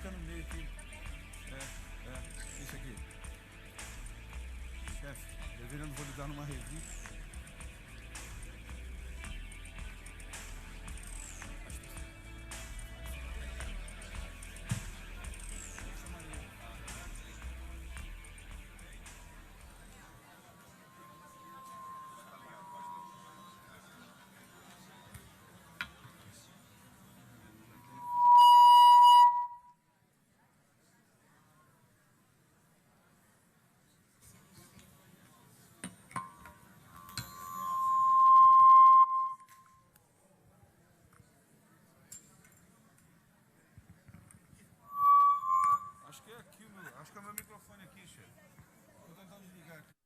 fica no meio aqui. Isso aqui. Chefe, deveria vou lhe dar numa revista. Acho que é aqui, acho que é o meu microfone aqui, chefe. Vou tentar desligar aqui.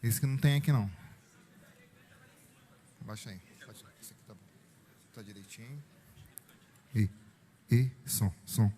Esse que não tem aqui, não. Baixa aí. Esse aqui tá bom. Tá direitinho. Som.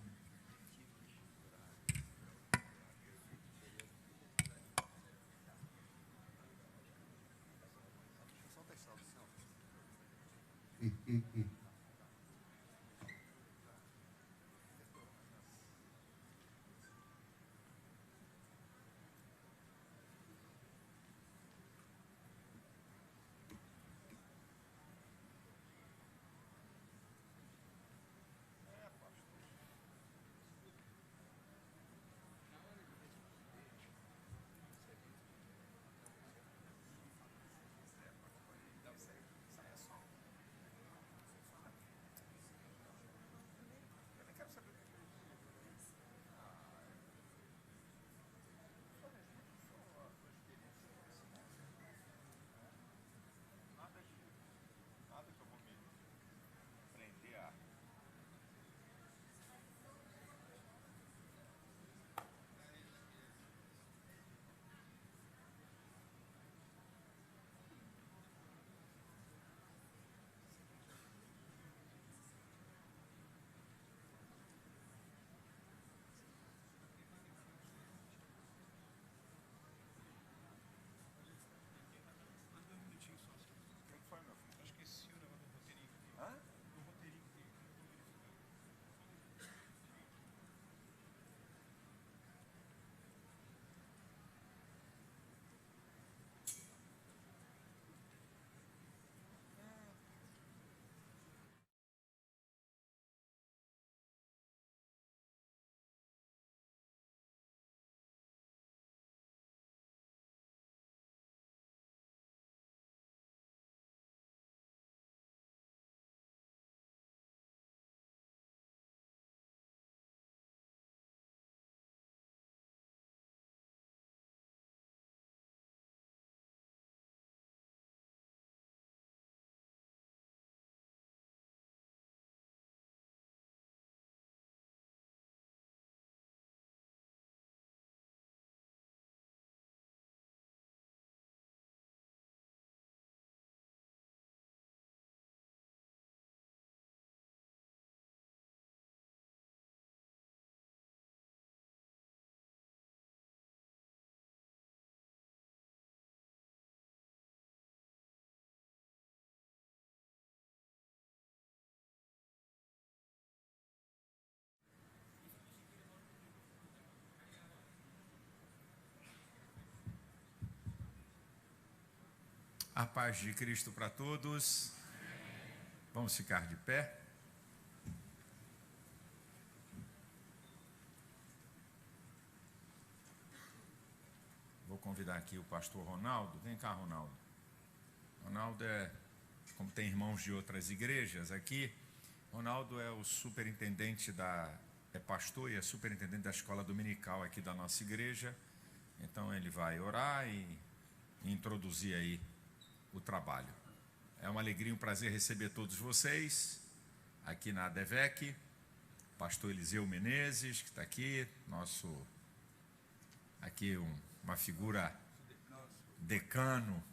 A paz de Cristo para todos. Vamos ficar de pé. Vou convidar aqui o pastor Ronaldo. Vem cá, Ronaldo. Ronaldo é como tem irmãos de outras igrejas aqui, Ronaldo é o superintendente é pastor e é superintendente da escola dominical aqui da nossa igreja. Então ele vai orar e introduzir aí o trabalho. É uma alegria e um prazer receber todos vocês aqui na ADVEC. Pastor Eliseu Menezes, que está aqui, aqui uma figura decano,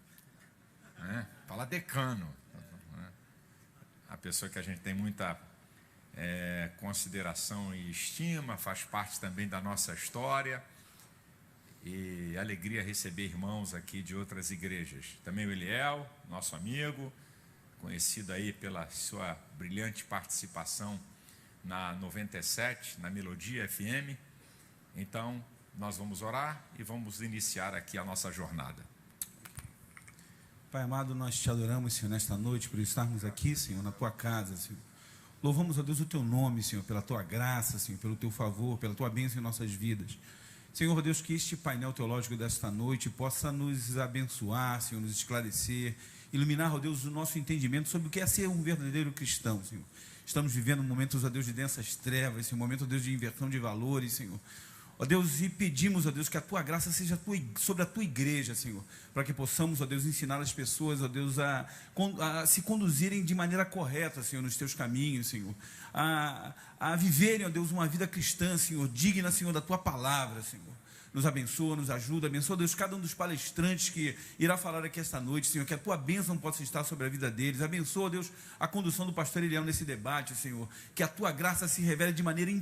né? Fala decano, né? A pessoa que a gente tem muita consideração e estima, faz parte também da nossa história, e alegria receber irmãos aqui de outras igrejas. Também o Eliel, nosso amigo, conhecido aí pela sua brilhante participação na 97, na Melodia FM. Então, nós vamos orar e vamos iniciar aqui a nossa jornada. Pai amado, nós te adoramos, Senhor, nesta noite, por estarmos aqui, Senhor, na tua casa, Senhor. Louvamos, ó Deus, o teu nome, Senhor, pela tua graça, Senhor, pelo teu favor, pela tua bênção em nossas vidas. Senhor, ó Deus, que este painel teológico desta noite possa nos abençoar, Senhor, nos esclarecer, iluminar, ó Deus, o nosso entendimento sobre o que é ser um verdadeiro cristão, Senhor. Estamos vivendo momentos, ó Deus, de densas trevas, Senhor, momento, ó Deus, de inversão de valores, Senhor. Ó Deus, e pedimos, ó Deus, que a tua graça seja sobre a tua igreja, Senhor, para que possamos, ó Deus, ensinar as pessoas, ó Deus, a se conduzirem de maneira correta, Senhor, nos teus caminhos, Senhor, a viverem, ó Deus, uma vida cristã, Senhor, digna, Senhor, da tua palavra, Senhor. Nos abençoa, nos ajuda, abençoa, Deus, cada um dos palestrantes que irá falar aqui esta noite, Senhor, que a tua bênção possa estar sobre a vida deles. Abençoa, Deus, a condução do pastor Eliel nesse debate, Senhor, que a tua graça se revele de maneira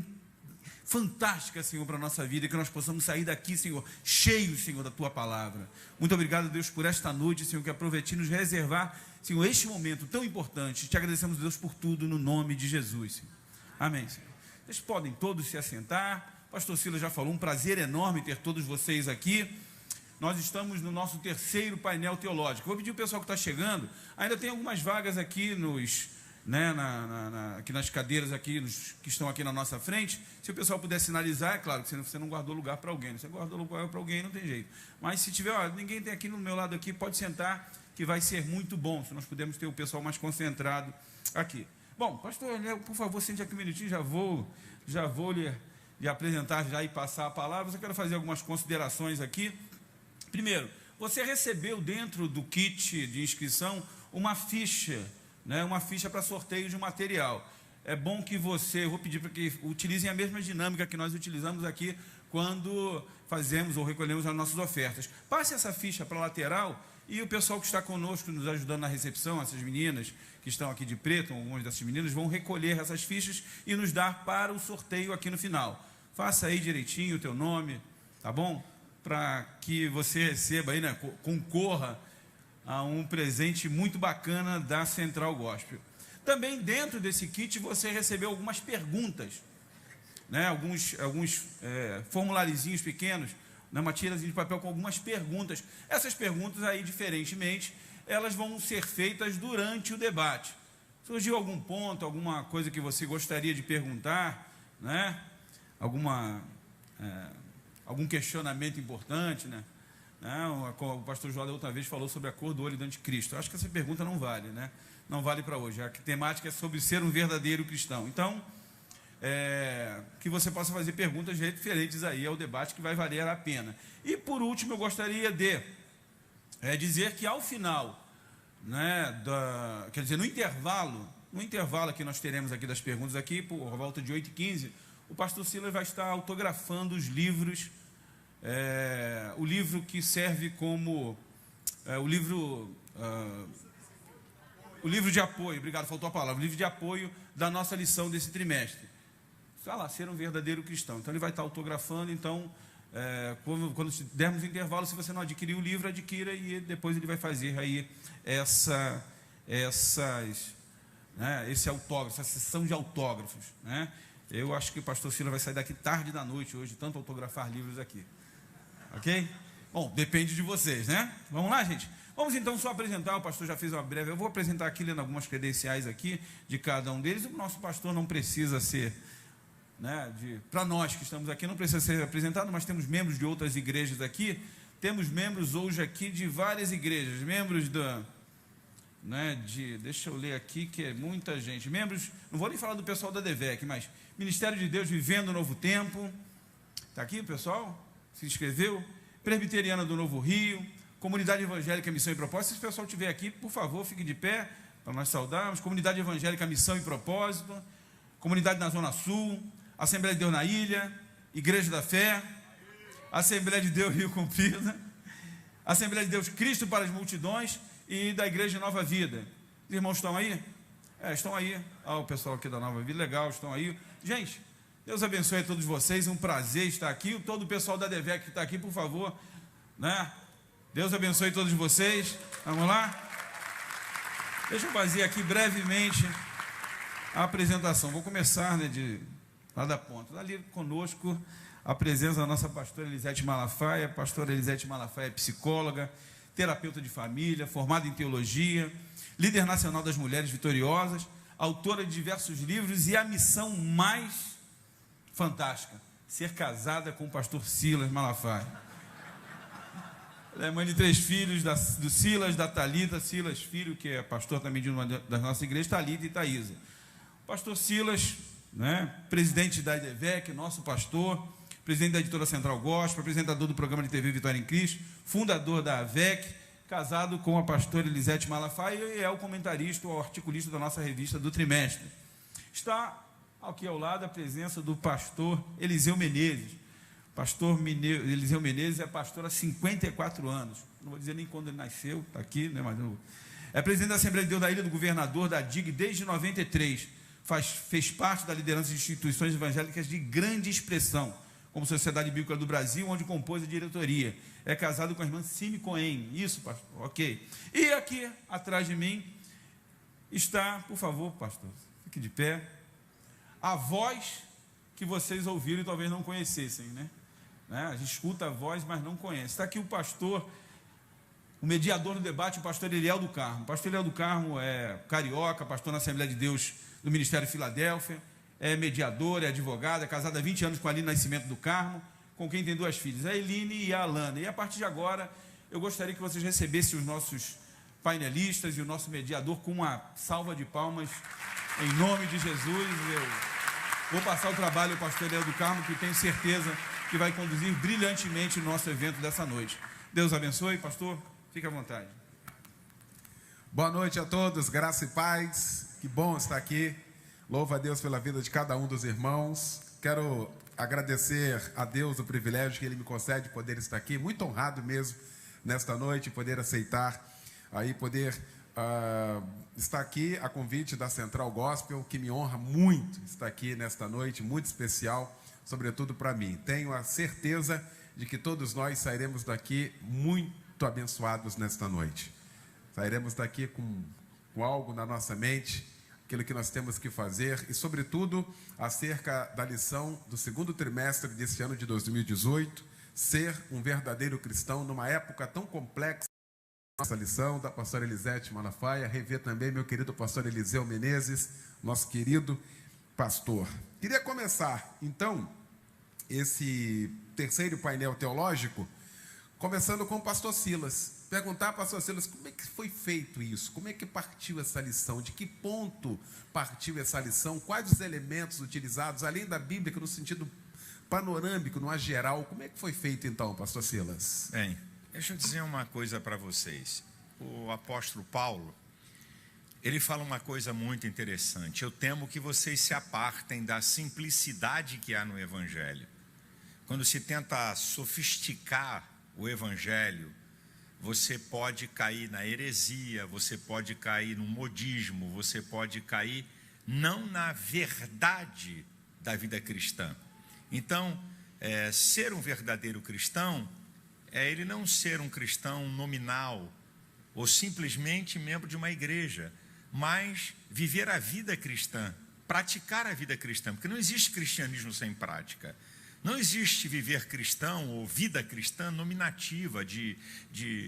fantástica, Senhor, para a nossa vida, e que nós possamos sair daqui, Senhor, cheios, Senhor, da tua palavra. Muito obrigado, Deus, por esta noite, Senhor, que aproveite nos reservar, Senhor, este momento tão importante. Te agradecemos, Deus, por tudo, no nome de Jesus, Senhor. Amém, Senhor. Vocês podem todos se assentar. Pastor Silas já falou, um prazer enorme ter todos vocês aqui. Nós estamos no nosso terceiro painel teológico. Vou pedir ao pessoal que está chegando, ainda tem algumas vagas aqui aqui nas cadeiras aqui, que estão aqui na nossa frente. Se o pessoal puder sinalizar, é claro que você não guardou lugar para alguém. Se você guardou lugar para alguém, não tem jeito. Mas se tiver, ninguém tem aqui no meu lado aqui, pode sentar, que vai ser muito bom, se nós pudermos ter o pessoal mais concentrado aqui. Bom, pastor, por favor, sente aqui um minutinho, já vou lhe apresentar já e passar a palavra. Eu quero fazer algumas considerações aqui. Primeiro, você recebeu dentro do kit de inscrição uma ficha, né, uma ficha para sorteio de material. É bom que eu vou pedir para que utilizem a mesma dinâmica que nós utilizamos aqui quando fazemos ou recolhemos as nossas ofertas. Passe essa ficha para a lateral e o pessoal que está conosco, nos ajudando na recepção, essas meninas que estão aqui de preto, algumas dessas meninas, vão recolher essas fichas e nos dar para o sorteio aqui no final. Faça aí direitinho o teu nome, tá bom? Para que você receba aí, né, concorra a um presente muito bacana da Central Gospel. Também dentro desse kit você recebeu algumas perguntas, né, alguns formularizinhos pequenos, uma tirazinha de papel com algumas perguntas. Essas perguntas aí, diferentemente, elas vão ser feitas durante o debate. Surgiu algum ponto, alguma coisa que você gostaria de perguntar, né? Algum questionamento importante, né? O pastor João da outra vez falou sobre a cor do olho do anticristo. Eu acho que essa pergunta não vale, né? Não vale para hoje. A temática é sobre ser um verdadeiro cristão. Então, que você possa fazer perguntas referentes aí ao debate, que vai valer a pena. E por último, eu gostaria de dizer que ao final, né, quer dizer, no intervalo que nós teremos aqui das perguntas aqui, por volta de 8h15, o pastor Silas vai estar autografando os livros, o livro que serve como o livro de apoio, obrigado, faltou a palavra, o livro de apoio da nossa lição desse trimestre. Está lá, ser um verdadeiro cristão. Então ele vai estar autografando. Então, quando dermos o intervalo, se você não adquirir o livro, adquira, e depois ele vai fazer aí esse autógrafo, essa sessão de autógrafos, né? Eu acho que o pastor Silas vai sair daqui tarde da noite hoje, tanto autografar livros aqui. Ok? Bom, depende de vocês, né? Vamos lá, gente? Vamos então só apresentar, o pastor já fez uma breve, eu vou apresentar aqui, lendo algumas credenciais aqui de cada um deles. O nosso pastor não precisa ser, né, para nós que estamos aqui, não precisa ser apresentado, mas temos membros de outras igrejas aqui. Temos membros hoje aqui de várias igrejas, membros né, deixa eu ler aqui, que é muita gente, membros, não vou nem falar do pessoal da DEVEC, mas Ministério de Deus Vivendo o Novo Tempo, está aqui o pessoal, se inscreveu, Presbiteriana do Novo Rio, Comunidade Evangélica Missão e Propósito. Se o pessoal estiver aqui, por favor, fique de pé, para nós saudarmos. Comunidade Evangélica Missão e Propósito, Comunidade na Zona Sul, Assembleia de Deus na Ilha, Igreja da Fé, Assembleia de Deus Rio Comprido, Assembleia de Deus Cristo para as Multidões e da Igreja Nova Vida. Os irmãos estão aí? Estão aí. O pessoal aqui da Nova Vida, legal, estão aí. Gente, Deus abençoe a todos vocês, um prazer estar aqui. Todo o pessoal da DEVEC que está aqui, por favor, né? Deus abençoe todos vocês. Vamos lá? Deixa eu fazer aqui brevemente a apresentação. Vou começar, né, lá da ponta. Ali conosco, a presença da nossa pastora Elisete Malafaia. A pastora Elisete Malafaia é psicóloga, terapeuta de família, formada em teologia, líder nacional das Mulheres Vitoriosas, autora de diversos livros e a missão mais fantástica, ser casada com o pastor Silas Malafaia. Ela é mãe de 3 filhos, do Silas, da Thalita, Silas filho, que é pastor também de uma das nossas igrejas, Thalita e Thaísa. O pastor Silas, né, presidente da DEVEC, nosso pastor, presidente da editora Central Gospel, apresentador do programa de TV Vitória em Cristo, fundador da AVEC, casado com a pastora Elisete Malafaia e é o comentarista, o articulista da nossa revista do trimestre. Está aqui ao lado a presença do pastor Eliseu Menezes. Pastor Eliseu Menezes é pastor há 54 anos. Não vou dizer nem quando ele nasceu, está aqui, né? Mas não... É presidente da Assembleia de Deus da Ilha do Governador, da DIG, desde 93. Fez parte da liderança de instituições evangélicas de grande expressão, como Sociedade Bíblica do Brasil, onde compôs a diretoria. É casado com a irmã Cine Cohen. Isso, pastor? Ok. E aqui, atrás de mim, está, por favor, pastor, fique de pé, a voz que vocês ouviram e talvez não conhecessem, né? A gente escuta a voz, mas não conhece. Está aqui o pastor, o mediador do debate, o pastor Eliel do Carmo. O pastor Eliel do Carmo é carioca, pastor na Assembleia de Deus do Ministério Filadélfia, é mediador, é advogado, é casado há 20 anos com a Aline Nascimento do Carmo, com quem tem 2 filhas, a Eline e a Alana. E a partir de agora, eu gostaria que vocês recebessem os nossos painelistas e o nosso mediador com uma salva de palmas, em nome de Jesus. Eu vou passar o trabalho ao pastor Eliel do Carmo, que tenho certeza que vai conduzir brilhantemente o nosso evento dessa noite. Deus abençoe, pastor, fique à vontade. Boa noite a todos, graça e paz, que bom estar aqui. Louvo a Deus pela vida de cada um dos irmãos. Quero agradecer a Deus o privilégio que Ele me concede de poder estar aqui, muito honrado mesmo nesta noite, poder aceitar, poder estar aqui a convite da Central Gospel, que me honra muito estar aqui nesta noite, muito especial, sobretudo para mim. Tenho a certeza de que todos nós sairemos daqui muito abençoados nesta noite. Sairemos daqui com algo na nossa mente, aquilo que nós temos que fazer e, sobretudo, acerca da lição do 2º trimestre deste ano de 2018, ser um verdadeiro cristão numa época tão complexa. Nossa lição da pastora Elisete Malafaia, rever também meu querido pastor Eliseu Menezes, nosso querido pastor. Queria começar, então, esse terceiro painel teológico, começando com o pastor Silas. Perguntar, pastor Silas, como é que foi feito isso? Como é que partiu essa lição? De que ponto partiu essa lição? Quais os elementos utilizados, além da Bíblia, no sentido panorâmico, no geral? Como é que foi feito, então, pastor Silas? Bem, deixa eu dizer uma coisa para vocês. O apóstolo Paulo, ele fala uma coisa muito interessante. Eu temo que vocês se apartem da simplicidade que há no Evangelho. Quando se tenta sofisticar o Evangelho, você pode cair na heresia, você pode cair no modismo, você pode cair não na verdade da vida cristã. Então, ser um verdadeiro cristão é ele não ser um cristão nominal ou simplesmente membro de uma igreja, mas viver a vida cristã, praticar a vida cristã, porque não existe cristianismo sem prática. Não existe viver cristão ou vida cristã nominativa de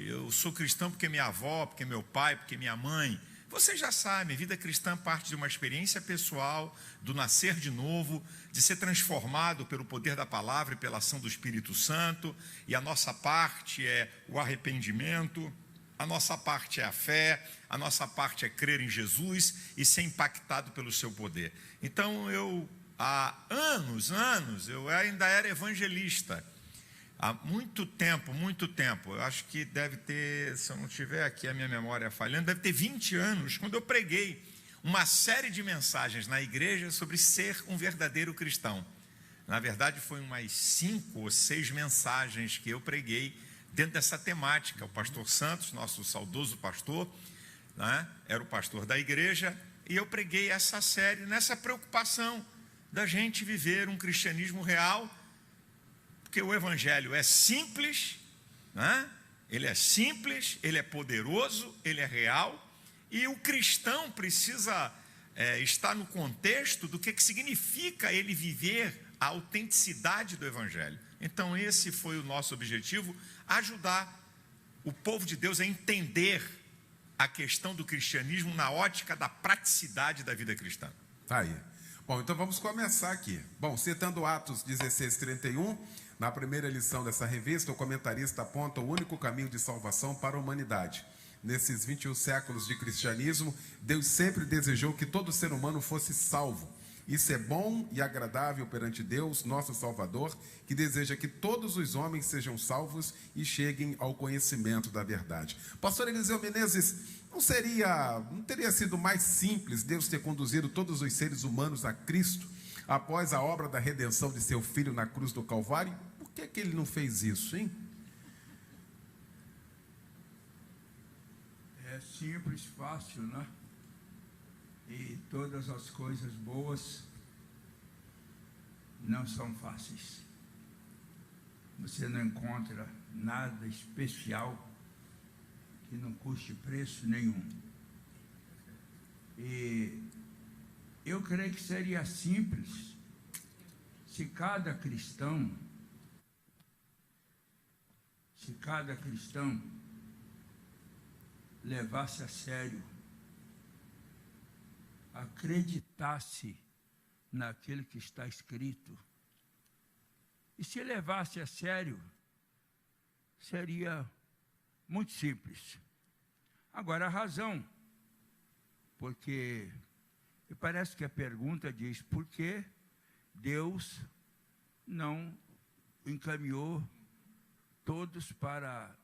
eu sou cristão porque minha avó, porque meu pai, porque minha mãe. Vocês já sabem, vida cristã parte de uma experiência pessoal, do nascer de novo, de ser transformado pelo poder da palavra e pela ação do Espírito Santo, e a nossa parte é o arrependimento, A nossa parte é a fé, a nossa parte é crer em Jesus e ser impactado pelo seu poder. Então, há anos, eu ainda era evangelista. Há muito tempo, eu acho que deve ter, se eu não tiver aqui a minha memória falhando, deve ter 20 anos, quando eu preguei uma série de mensagens na igreja sobre ser um verdadeiro cristão. Na verdade, foi umas 5 ou 6 mensagens que eu preguei dentro dessa temática. O pastor Santos, nosso saudoso pastor, né, era o pastor da igreja, e eu preguei essa série nessa preocupação da gente viver um cristianismo real, porque o evangelho é simples, né? Ele é simples, ele é poderoso, ele é real, e o cristão precisa estar no contexto do que significa ele viver a autenticidade do evangelho. Então esse foi o nosso objetivo, ajudar o povo de Deus a entender a questão do cristianismo na ótica da praticidade da vida cristã. Tá aí. Bom, então vamos começar aqui. Bom, citando Atos 16:31, na primeira lição dessa revista, o comentarista aponta o único caminho de salvação para a humanidade. Nesses 21 séculos de cristianismo, Deus sempre desejou que todo ser humano fosse salvo. Isso é bom e agradável perante Deus, nosso Salvador, que deseja que todos os homens sejam salvos e cheguem ao conhecimento da verdade. Pastor Eliseu Menezes, não teria sido mais simples Deus ter conduzido todos os seres humanos a Cristo após a obra da redenção de seu Filho na cruz do Calvário? Por que ele não fez isso, hein? É simples, fácil, né? E todas as coisas boas não são fáceis. Você não encontra nada especial que não custe preço nenhum. E eu creio que seria simples se cada cristão levasse a sério, acreditasse naquilo que está escrito. E se levasse a sério, seria muito simples. Agora, a razão, porque parece que a pergunta diz, por que Deus não encaminhou todos para...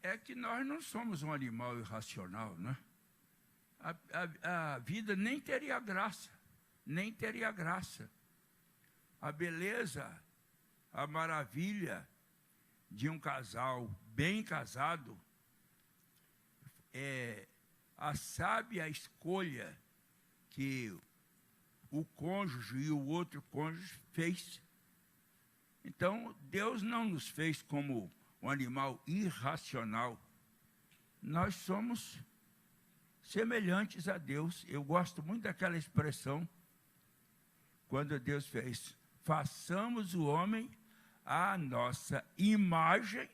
É que nós não somos um animal irracional, né? A vida nem teria graça, A beleza, a maravilha de um casal bem casado é a sábia escolha que o cônjuge e o outro cônjuge fez. Então, Deus não nos fez como um animal irracional. Nós somos semelhantes a Deus. Eu gosto muito daquela expressão, quando Deus fez, façamos o homem à nossa imagem,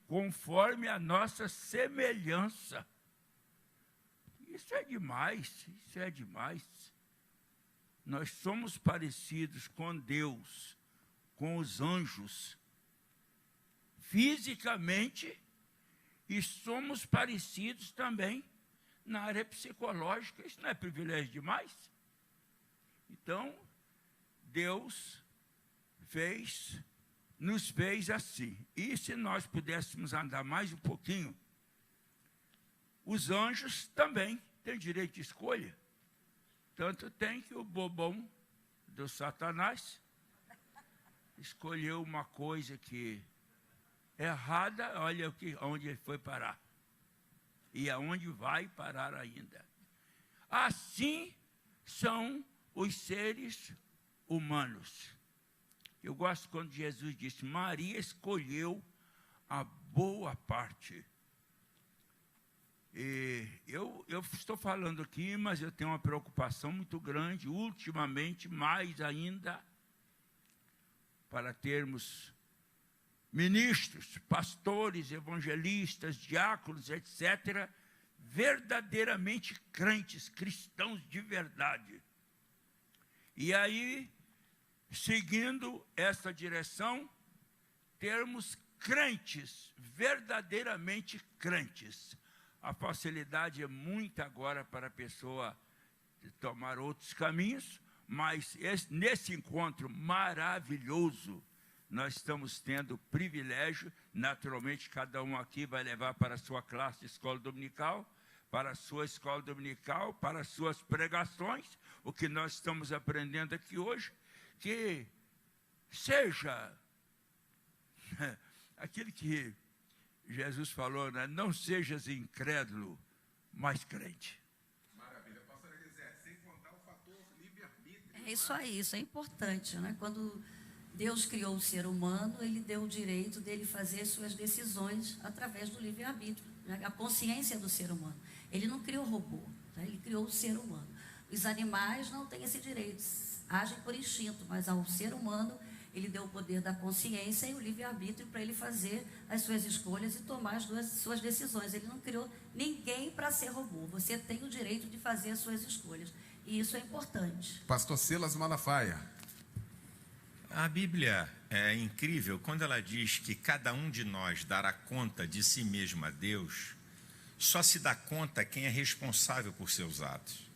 conforme a nossa semelhança. Isso é demais. Nós somos parecidos com Deus, com os anjos, fisicamente, e somos parecidos também na área psicológica. Isso não é privilégio demais? Então, Deus nos fez assim. E se nós pudéssemos andar mais um pouquinho, os anjos também têm direito de escolha. Tanto tem que o bobão do Satanás escolheu uma coisa que é errada, olha onde ele foi parar. E aonde vai parar ainda. Assim são os seres humanos. Eu gosto quando Jesus disse, Maria escolheu a boa parte. E eu estou falando aqui, mas eu tenho uma preocupação muito grande, ultimamente, mais ainda, para termos ministros, pastores, evangelistas, diáconos, etc., verdadeiramente crentes, cristãos de verdade. E aí, seguindo essa direção, termos crentes, verdadeiramente crentes. A facilidade é muita agora para a pessoa tomar outros caminhos, mas nesse encontro maravilhoso, nós estamos tendo o privilégio, naturalmente cada um aqui vai levar para a sua classe de escola dominical, para a sua escola dominical, para as suas pregações, o que nós estamos aprendendo aqui hoje, que seja aquilo que Jesus falou, né? Não sejas incrédulo, mas crente. Maravilha. Pastora Elisete, sem contar o fator livre-arbítrio. É isso aí, isso é importante, né? Quando Deus criou o ser humano, Ele deu o direito dele fazer suas decisões através do livre-arbítrio, né? A consciência do ser humano. Ele não criou robô, tá? Ele criou o ser humano. Os animais não têm esse direito, agem por instinto, mas ao ser humano, Ele deu o poder da consciência e o livre-arbítrio para ele fazer as suas escolhas e tomar as suas decisões. Ele não criou ninguém para ser robô. Você tem o direito de fazer as suas escolhas. E isso é importante. Pastor Silas Malafaia. A Bíblia é incrível quando ela diz que cada um de nós dará conta de si mesmo a Deus. Só se dá conta quem é responsável por seus atos.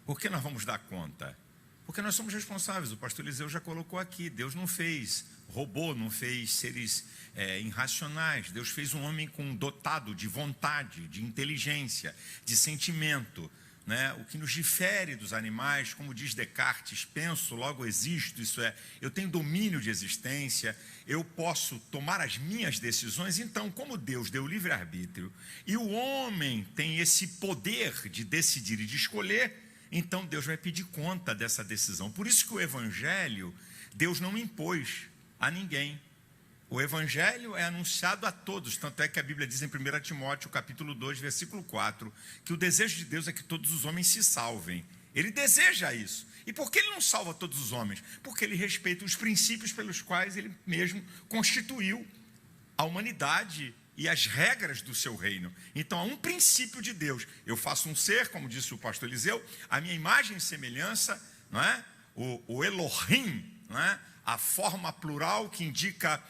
Por que nós vamos dar conta? Porque nós somos responsáveis. O pastor Eliseu já colocou aqui. Deus não fez robô, não fez seres irracionais. Deus fez um homem dotado de vontade, de inteligência, de sentimento, né? O que nos difere dos animais, como diz Descartes, penso, logo existo, isso é, eu tenho domínio de existência, eu posso tomar as minhas decisões. Então, como Deus deu livre-arbítrio e o homem tem esse poder de decidir e de escolher, então Deus vai pedir conta dessa decisão. Por isso que o Evangelho, Deus não impôs a ninguém. O Evangelho é anunciado a todos, tanto é que a Bíblia diz em 1 Timóteo, capítulo 2, versículo 4, que o desejo de Deus é que todos os homens se salvem. Ele deseja isso. E por que Ele não salva todos os homens? Porque Ele respeita os princípios pelos quais Ele mesmo constituiu a humanidade e as regras do seu reino. Então, há um princípio de Deus. Eu faço um ser, como disse o pastor Eliseu, a minha imagem e semelhança, não é? O Elohim, não é? A forma plural que indica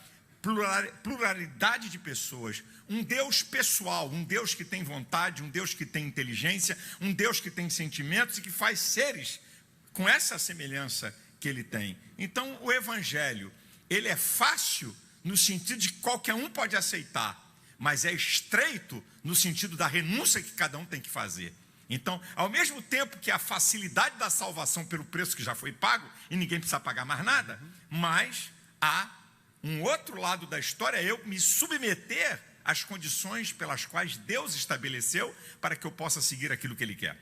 pluralidade de pessoas. Um Deus pessoal, um Deus que tem vontade, um Deus que tem inteligência, um Deus que tem sentimentos e que faz seres com essa semelhança que Ele tem. Então, o Evangelho, ele é fácil no sentido de que qualquer um pode aceitar, mas é estreito no sentido da renúncia que cada um tem que fazer. Então, ao mesmo tempo que a facilidade da salvação pelo preço que já foi pago, e ninguém precisa pagar mais nada, mas há um outro lado da história, é eu me submeter às condições pelas quais Deus estabeleceu para que eu possa seguir aquilo que Ele quer.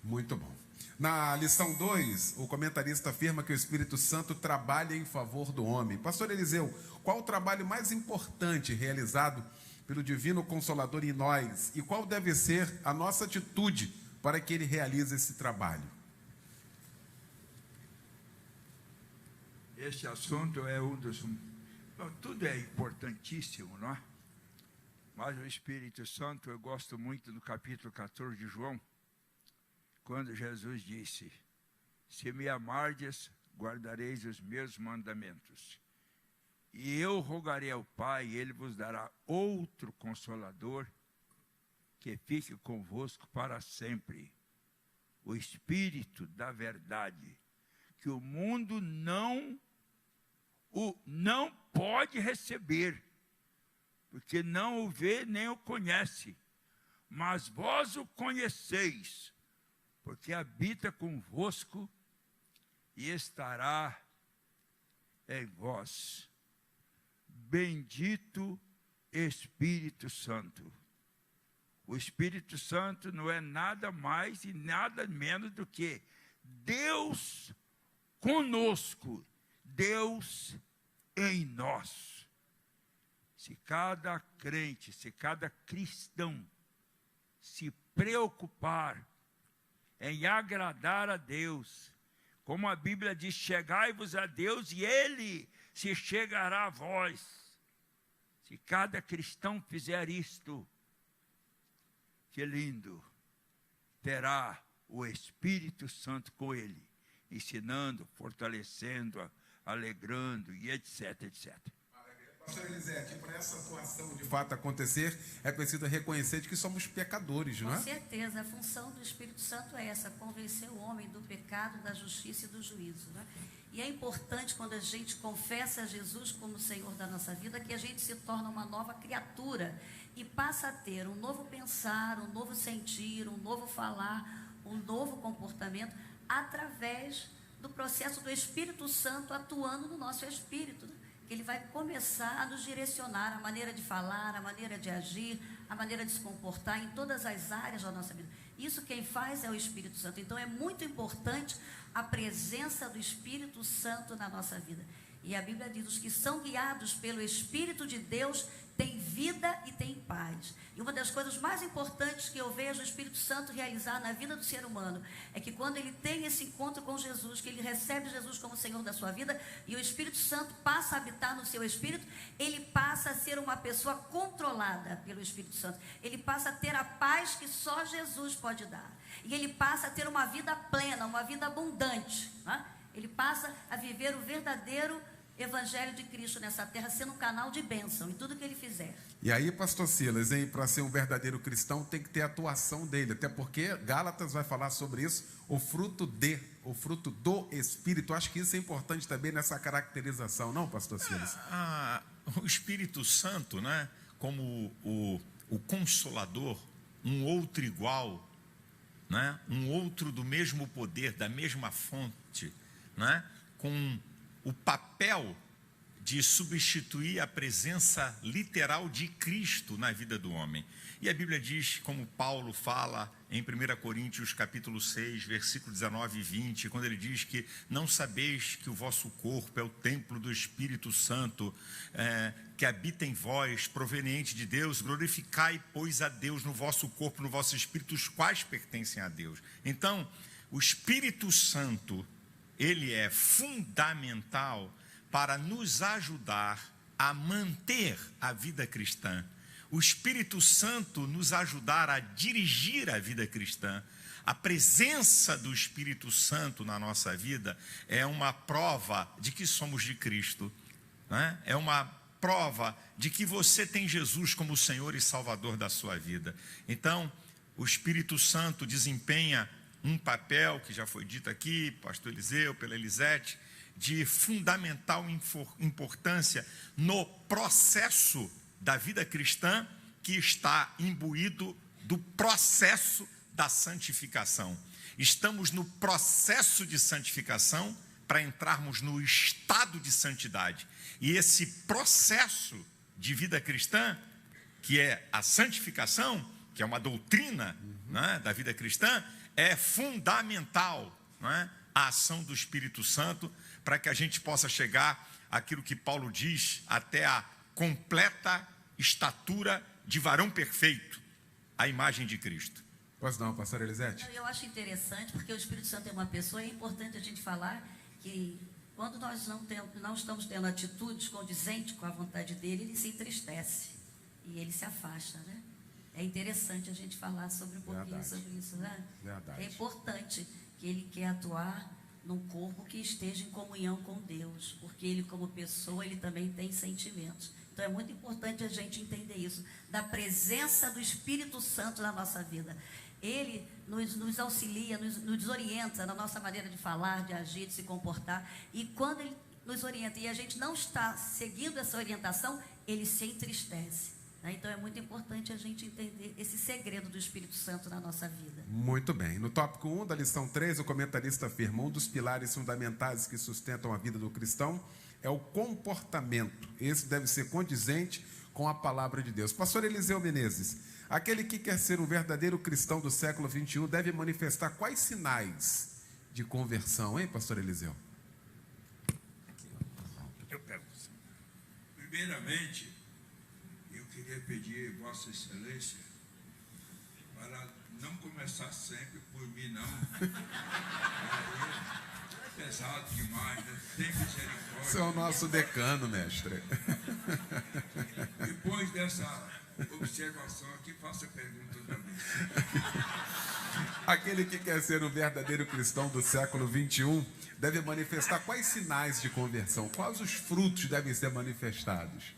Muito bom. Na lição 2, o comentarista afirma que o Espírito Santo trabalha em favor do homem. Pastor Eliseu, qual o trabalho mais importante realizado pelo Divino Consolador em nós? E qual deve ser a nossa atitude para que Ele realize esse trabalho? Este assunto é um dos... Tudo é importantíssimo, não é? Mas o Espírito Santo, eu gosto muito do capítulo 14 de João, quando Jesus disse: se me amardes, guardareis os meus mandamentos. E eu rogarei ao Pai, e Ele vos dará outro Consolador, que fique convosco para sempre. O Espírito da verdade, que o mundo não pode receber, porque não o vê nem o conhece. Mas vós o conheceis, porque habita convosco e estará em vós. Bendito Espírito Santo. O Espírito Santo não é nada mais e nada menos do que Deus conosco, Deus em nós. Se cada crente, se cada cristão se preocupar em agradar a Deus, como a Bíblia diz, chegai-vos a Deus e Ele se chegará a vós. Se cada cristão fizer isto, que lindo, terá o Espírito Santo com ele, ensinando, fortalecendo, alegrando e etc, etc. Pastor Elisete, para essa atuação de fato acontecer, é preciso reconhecer de que somos pecadores, não é? Com certeza, a função do Espírito Santo é essa, convencer o homem do pecado, da justiça e do juízo, né? E é importante, quando a gente confessa Jesus como Senhor da nossa vida, que a gente se torna uma nova criatura e passa a ter um novo pensar, um novo sentir, um novo falar, um novo comportamento, através do processo do Espírito Santo atuando no nosso espírito, né? Que ele vai começar a nos direcionar a maneira de falar, a maneira de agir, a maneira de se comportar em todas as áreas da nossa vida. Isso quem faz é o Espírito Santo. Então é muito importante a presença do Espírito Santo na nossa vida. E a Bíblia diz: os que são guiados pelo Espírito de Deus têm vida e têm paz. E uma das coisas mais importantes que eu vejo o Espírito Santo realizar na vida do ser humano é que quando ele tem esse encontro com Jesus, que ele recebe Jesus como Senhor da sua vida, e o Espírito Santo passa a habitar no seu espírito, ele passa a ser uma pessoa controlada pelo Espírito Santo. Ele passa a ter a paz que só Jesus pode dar. E ele passa a ter uma vida plena, uma vida abundante, né? Ele passa a viver o verdadeiro Evangelho de Cristo nessa terra, sendo um canal de bênção em tudo que ele fizer. E aí, pastor Silas, para ser um verdadeiro cristão tem que ter a atuação dele, até porque Gálatas vai falar sobre isso, o fruto do Espírito. Acho que isso é importante também nessa caracterização, não, pastor Silas? O Espírito Santo, né, como o Consolador, um outro igual, né, um outro do mesmo poder, da mesma fonte, né, com o papel de substituir a presença literal de Cristo na vida do homem. E a Bíblia diz, como Paulo fala em 1 Coríntios capítulo 6, versículo 19 e 20, quando ele diz que não sabeis que o vosso corpo é o templo do Espírito Santo, que habita em vós, proveniente de Deus, glorificai, pois, a Deus no vosso corpo, no vosso espírito, os quais pertencem a Deus. Então, o Espírito Santo, ele é fundamental para nos ajudar a manter a vida cristã. O Espírito Santo nos ajudar a dirigir a vida cristã. A presença do Espírito Santo na nossa vida é uma prova de que somos de Cristo, né? É uma prova de que você tem Jesus como Senhor e Salvador da sua vida. Então, o Espírito Santo desempenha um papel, que já foi dito aqui, pastor Eliseu, pela Elisete, de fundamental importância no processo da vida cristã, que está imbuído do processo da santificação. Estamos no processo de santificação para entrarmos no estado de santidade. E esse processo de vida cristã, que é a santificação, que é uma doutrina, né, da vida cristã, é fundamental, né, a ação do Espírito Santo para que a gente possa chegar àquilo que Paulo diz, até a completa estatura de varão perfeito, a imagem de Cristo. Pois não, pastor Elisete? Eu acho interessante, porque o Espírito Santo é uma pessoa, é importante a gente falar que quando nós não estamos tendo atitudes condizentes com a vontade dele, ele se entristece e ele se afasta, né? É interessante a gente falar sobre um pouquinho sobre isso, né? Verdade. É importante que ele quer atuar num corpo que esteja em comunhão com Deus, porque ele, como pessoa, ele também tem sentimentos. Então é muito importante a gente entender isso, da presença do Espírito Santo na nossa vida. Ele nos auxilia, nos orienta na nossa maneira de falar, de agir, de se comportar. E quando ele nos orienta e a gente não está seguindo essa orientação, ele se entristece. Então é muito importante a gente entender esse segredo do Espírito Santo na nossa vida. Muito bem. No tópico 1 da lição 3, o comentarista afirma: um dos pilares fundamentais que sustentam a vida do cristão é o comportamento. Esse deve ser condizente com a palavra de Deus. Pastor Eliseu Menezes, aquele que quer ser um verdadeiro cristão do século 21 deve manifestar quais sinais de conversão, hein, pastor Eliseu? Eu pego. Primeiramente, eu queria pedir Vossa Excelência para não começar sempre por mim, não. É pesado demais, né? Tem misericórdia. Você é o nosso decano, mestre. Depois dessa observação aqui, faça a pergunta também. Aquele que quer ser um verdadeiro cristão do século 21 deve manifestar quais sinais de conversão? Quais os frutos devem ser manifestados?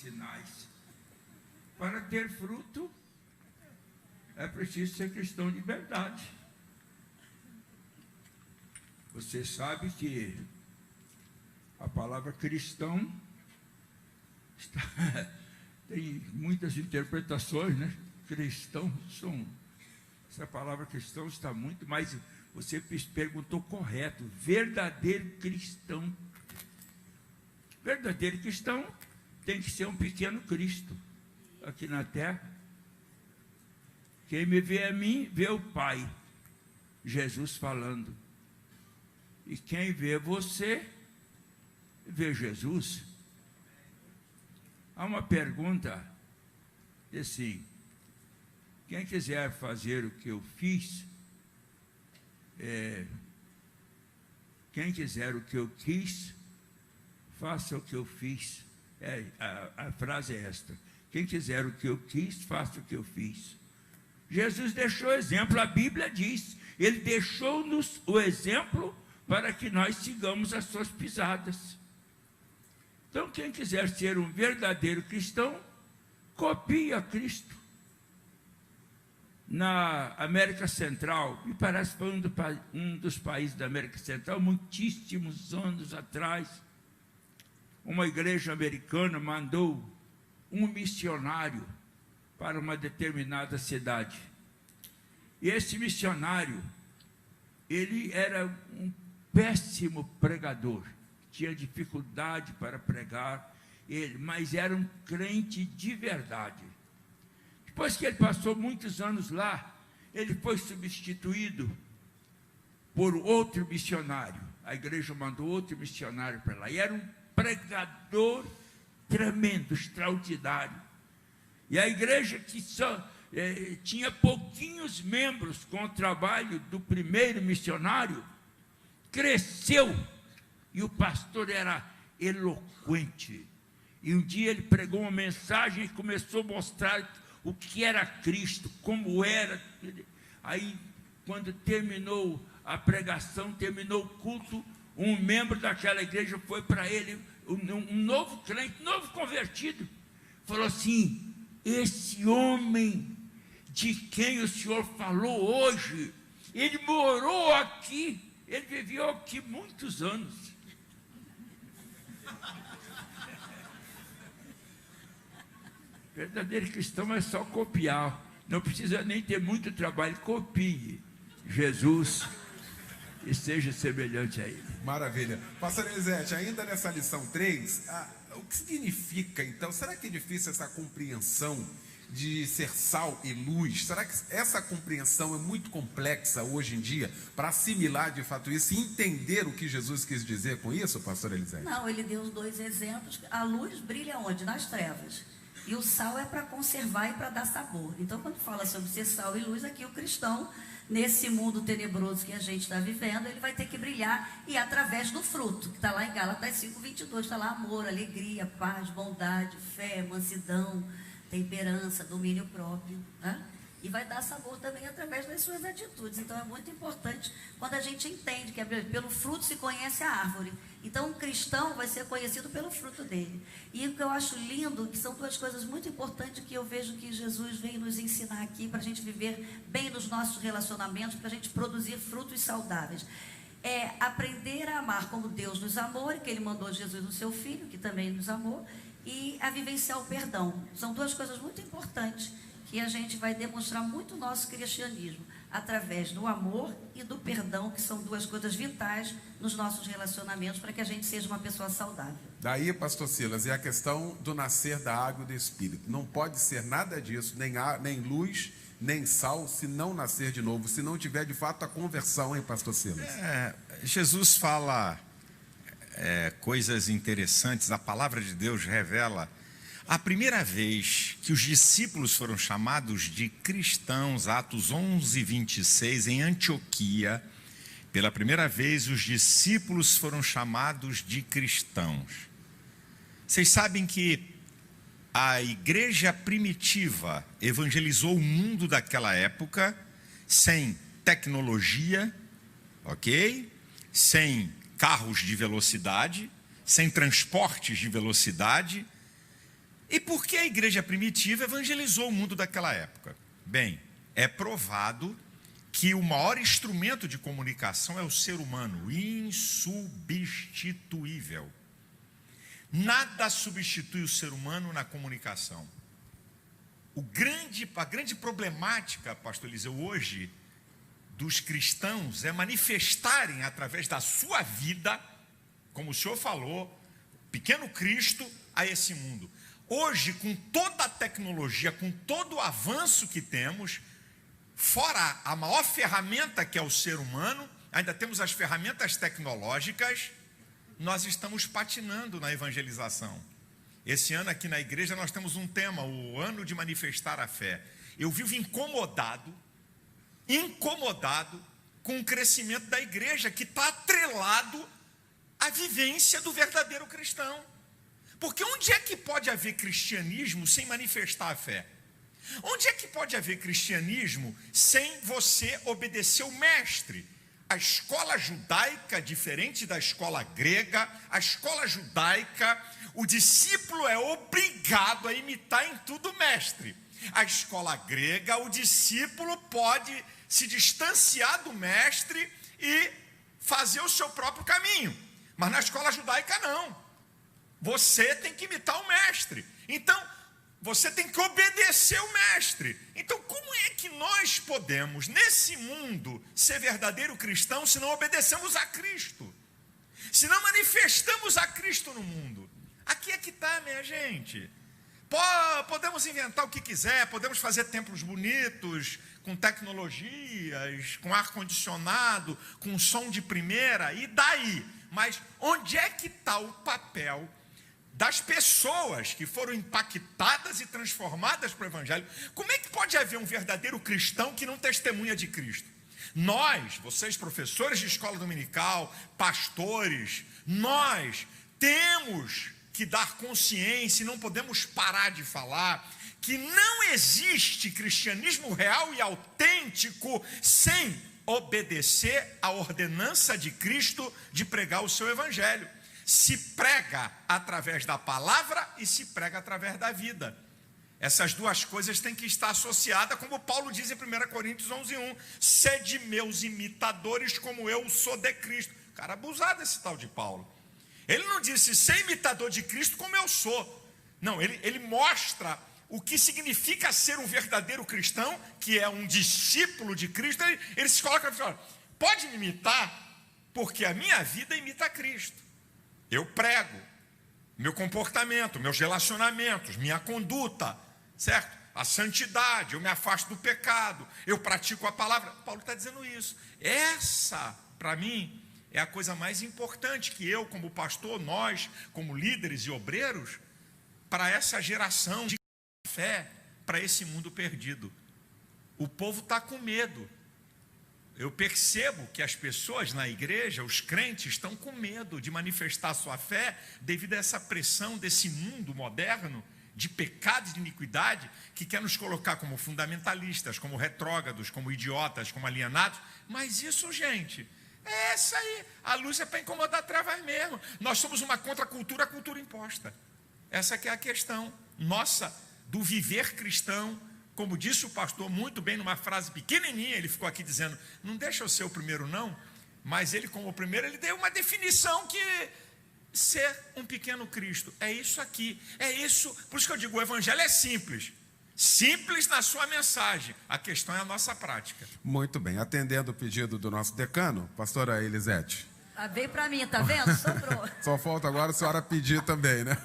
sinais. Para ter fruto, é preciso ser cristão de verdade. Você sabe que a palavra cristão tem muitas interpretações, né? Essa palavra cristão está muito, mas você perguntou correto, verdadeiro cristão. Verdadeiro cristão tem que ser um pequeno Cristo aqui na terra. Quem me vê a mim, vê o Pai, Jesus falando. E quem vê você, vê Jesus. Há uma pergunta assim: quem quiser fazer o que eu fiz, quem quiser o que eu quis, faça o que eu fiz. A frase é esta: quem quiser o que eu quis, faça o que eu fiz. Jesus deixou exemplo, a Bíblia diz, ele deixou-nos o exemplo para que nós sigamos as suas pisadas. Então, quem quiser ser um verdadeiro cristão, copie a Cristo. Na América Central, me parece que foi um dos países da América Central, muitíssimos anos atrás, uma igreja americana mandou um missionário para uma determinada cidade. E esse missionário, ele era um péssimo pregador, tinha dificuldade para pregar, mas era um crente de verdade. Depois que ele passou muitos anos lá, ele foi substituído por outro missionário. A igreja mandou outro missionário para lá. E era um pregador tremendo, extraordinário. E a igreja, que só tinha pouquinhos membros com o trabalho do primeiro missionário, cresceu. E o pastor era eloquente. E um dia ele pregou uma mensagem e começou a mostrar o que era Cristo, como era. Aí, quando terminou a pregação, terminou o culto, um membro daquela igreja foi para ele, um novo crente, novo convertido, falou assim: esse homem de quem o senhor falou hoje, ele morou aqui, ele viveu aqui muitos anos. Verdadeiro cristão é só copiar, não precisa nem ter muito trabalho, copie Jesus e seja semelhante a ele. Maravilha. Pastor Elisete, ainda nessa lição 3, o que significa então? Será que é difícil essa compreensão de ser sal e luz? Será que essa compreensão é muito complexa hoje em dia para assimilar de fato isso e entender o que Jesus quis dizer com isso, pastor Elisete? Não, ele deu os dois exemplos. A luz brilha onde? Nas trevas. E o sal é para conservar e para dar sabor. Então, quando fala sobre ser sal e luz, aqui o cristão, nesse mundo tenebroso que a gente está vivendo, ele vai ter que brilhar, e através do fruto, que está lá em Gálatas 5:22, está lá amor, alegria, paz, bondade, fé, mansidão, temperança, domínio próprio, né? E vai dar sabor também através das suas atitudes. Então é muito importante quando a gente entende que pelo fruto se conhece a árvore. Então um cristão vai ser conhecido pelo fruto dele. E o que eu acho lindo, que são duas coisas muito importantes que eu vejo que Jesus vem nos ensinar aqui para a gente viver bem nos nossos relacionamentos, para a gente produzir frutos saudáveis. É aprender a amar como Deus nos amou, e que Ele mandou Jesus, o seu Filho, que também nos amou, e a vivenciar o perdão. São duas coisas muito importantes que a gente vai demonstrar muito o nosso cristianismo, através do amor e do perdão, que são duas coisas vitais nos nossos relacionamentos, para que a gente seja uma pessoa saudável. Daí, pastor Silas, é a questão do nascer da água e do Espírito. Não pode ser nada disso, nem luz, nem sal, se não nascer de novo, se não tiver de fato a conversão, hein, pastor Silas? Jesus fala coisas interessantes, a palavra de Deus revela. A primeira vez que os discípulos foram chamados de cristãos, Atos 11:26, em Antioquia, pela primeira vez os discípulos foram chamados de cristãos. Vocês sabem que a igreja primitiva evangelizou o mundo daquela época sem tecnologia, ok? Sem carros de velocidade, sem transportes de velocidade. E por que a igreja primitiva evangelizou o mundo daquela época? Bem, é provado que o maior instrumento de comunicação é o ser humano, insubstituível. Nada substitui o ser humano na comunicação. A grande problemática, pastor Eliseu, hoje, dos cristãos é manifestarem através da sua vida, como o senhor falou, pequeno Cristo a esse mundo. Hoje, com toda a tecnologia, com todo o avanço que temos, fora a maior ferramenta que é o ser humano, ainda temos as ferramentas tecnológicas, nós estamos patinando na evangelização. Esse ano aqui na igreja nós temos um tema, o ano de manifestar a fé. Eu vivo incomodado com o crescimento da igreja, que está atrelado à vivência do verdadeiro cristão. Porque onde é que pode haver cristianismo sem manifestar a fé? Onde é que pode haver cristianismo sem você obedecer o mestre? A escola judaica, diferente da escola grega, a escola judaica, o discípulo é obrigado a imitar em tudo o mestre. A escola grega, o discípulo pode se distanciar do mestre e fazer o seu próprio caminho. Mas na escola judaica não. Você tem que imitar o mestre. Então, você tem que obedecer o mestre. Então, como é que nós podemos, nesse mundo, ser verdadeiro cristão se não obedecemos a Cristo? Se não manifestamos a Cristo no mundo? Aqui é que está, minha gente. Podemos inventar o que quiser, podemos fazer templos bonitos, com tecnologias, com ar-condicionado, com som de primeira, e daí? Mas onde é que está o papel das pessoas que foram impactadas e transformadas para o Evangelho? Como é que pode haver um verdadeiro cristão que não testemunha de Cristo? Nós, vocês professores de escola dominical, pastores, nós temos que dar consciência e não podemos parar de falar que não existe cristianismo real e autêntico sem obedecer à ordenança de Cristo de pregar o seu Evangelho. Se prega através da palavra e se prega através da vida. Essas duas coisas têm que estar associadas, como Paulo diz em 1 Coríntios 11:1. Sede meus imitadores como eu sou de Cristo. Cara, abusado esse tal de Paulo. Ele não disse ser imitador de Cristo como eu sou. Não, ele mostra o que significa ser um verdadeiro cristão, que é um discípulo de Cristo. Ele se coloca e fala: pode me imitar, porque a minha vida imita Cristo. Eu prego, meu comportamento, meus relacionamentos, minha conduta, certo? A santidade, eu me afasto do pecado, eu pratico a palavra. Paulo está dizendo isso. Essa, para mim, é a coisa mais importante que eu, como pastor, nós, como líderes e obreiros, para essa geração de fé, para esse mundo perdido. O povo está com medo. Eu percebo que as pessoas na igreja, os crentes, estão com medo de manifestar sua fé devido a essa pressão desse mundo moderno de pecado e de iniquidade que quer nos colocar como fundamentalistas, como retrógrados, como idiotas, como alienados. Mas isso, gente, é essa aí. A luz é para incomodar a trevas mesmo. Nós somos uma contracultura, a cultura imposta. Essa que é a questão nossa do viver cristão. Como disse o pastor muito bem numa frase pequenininha, ele ficou aqui dizendo, não deixa eu ser o primeiro não, mas ele como o primeiro, ele deu uma definição que ser um pequeno Cristo, é isso aqui, é isso, por isso que eu digo, o Evangelho é simples na sua mensagem, a questão é a nossa prática. Muito bem, atendendo o pedido do nosso decano, pastora Elisete. Veio para mim, tá vendo? Sobrou. Só falta agora a senhora pedir também, né?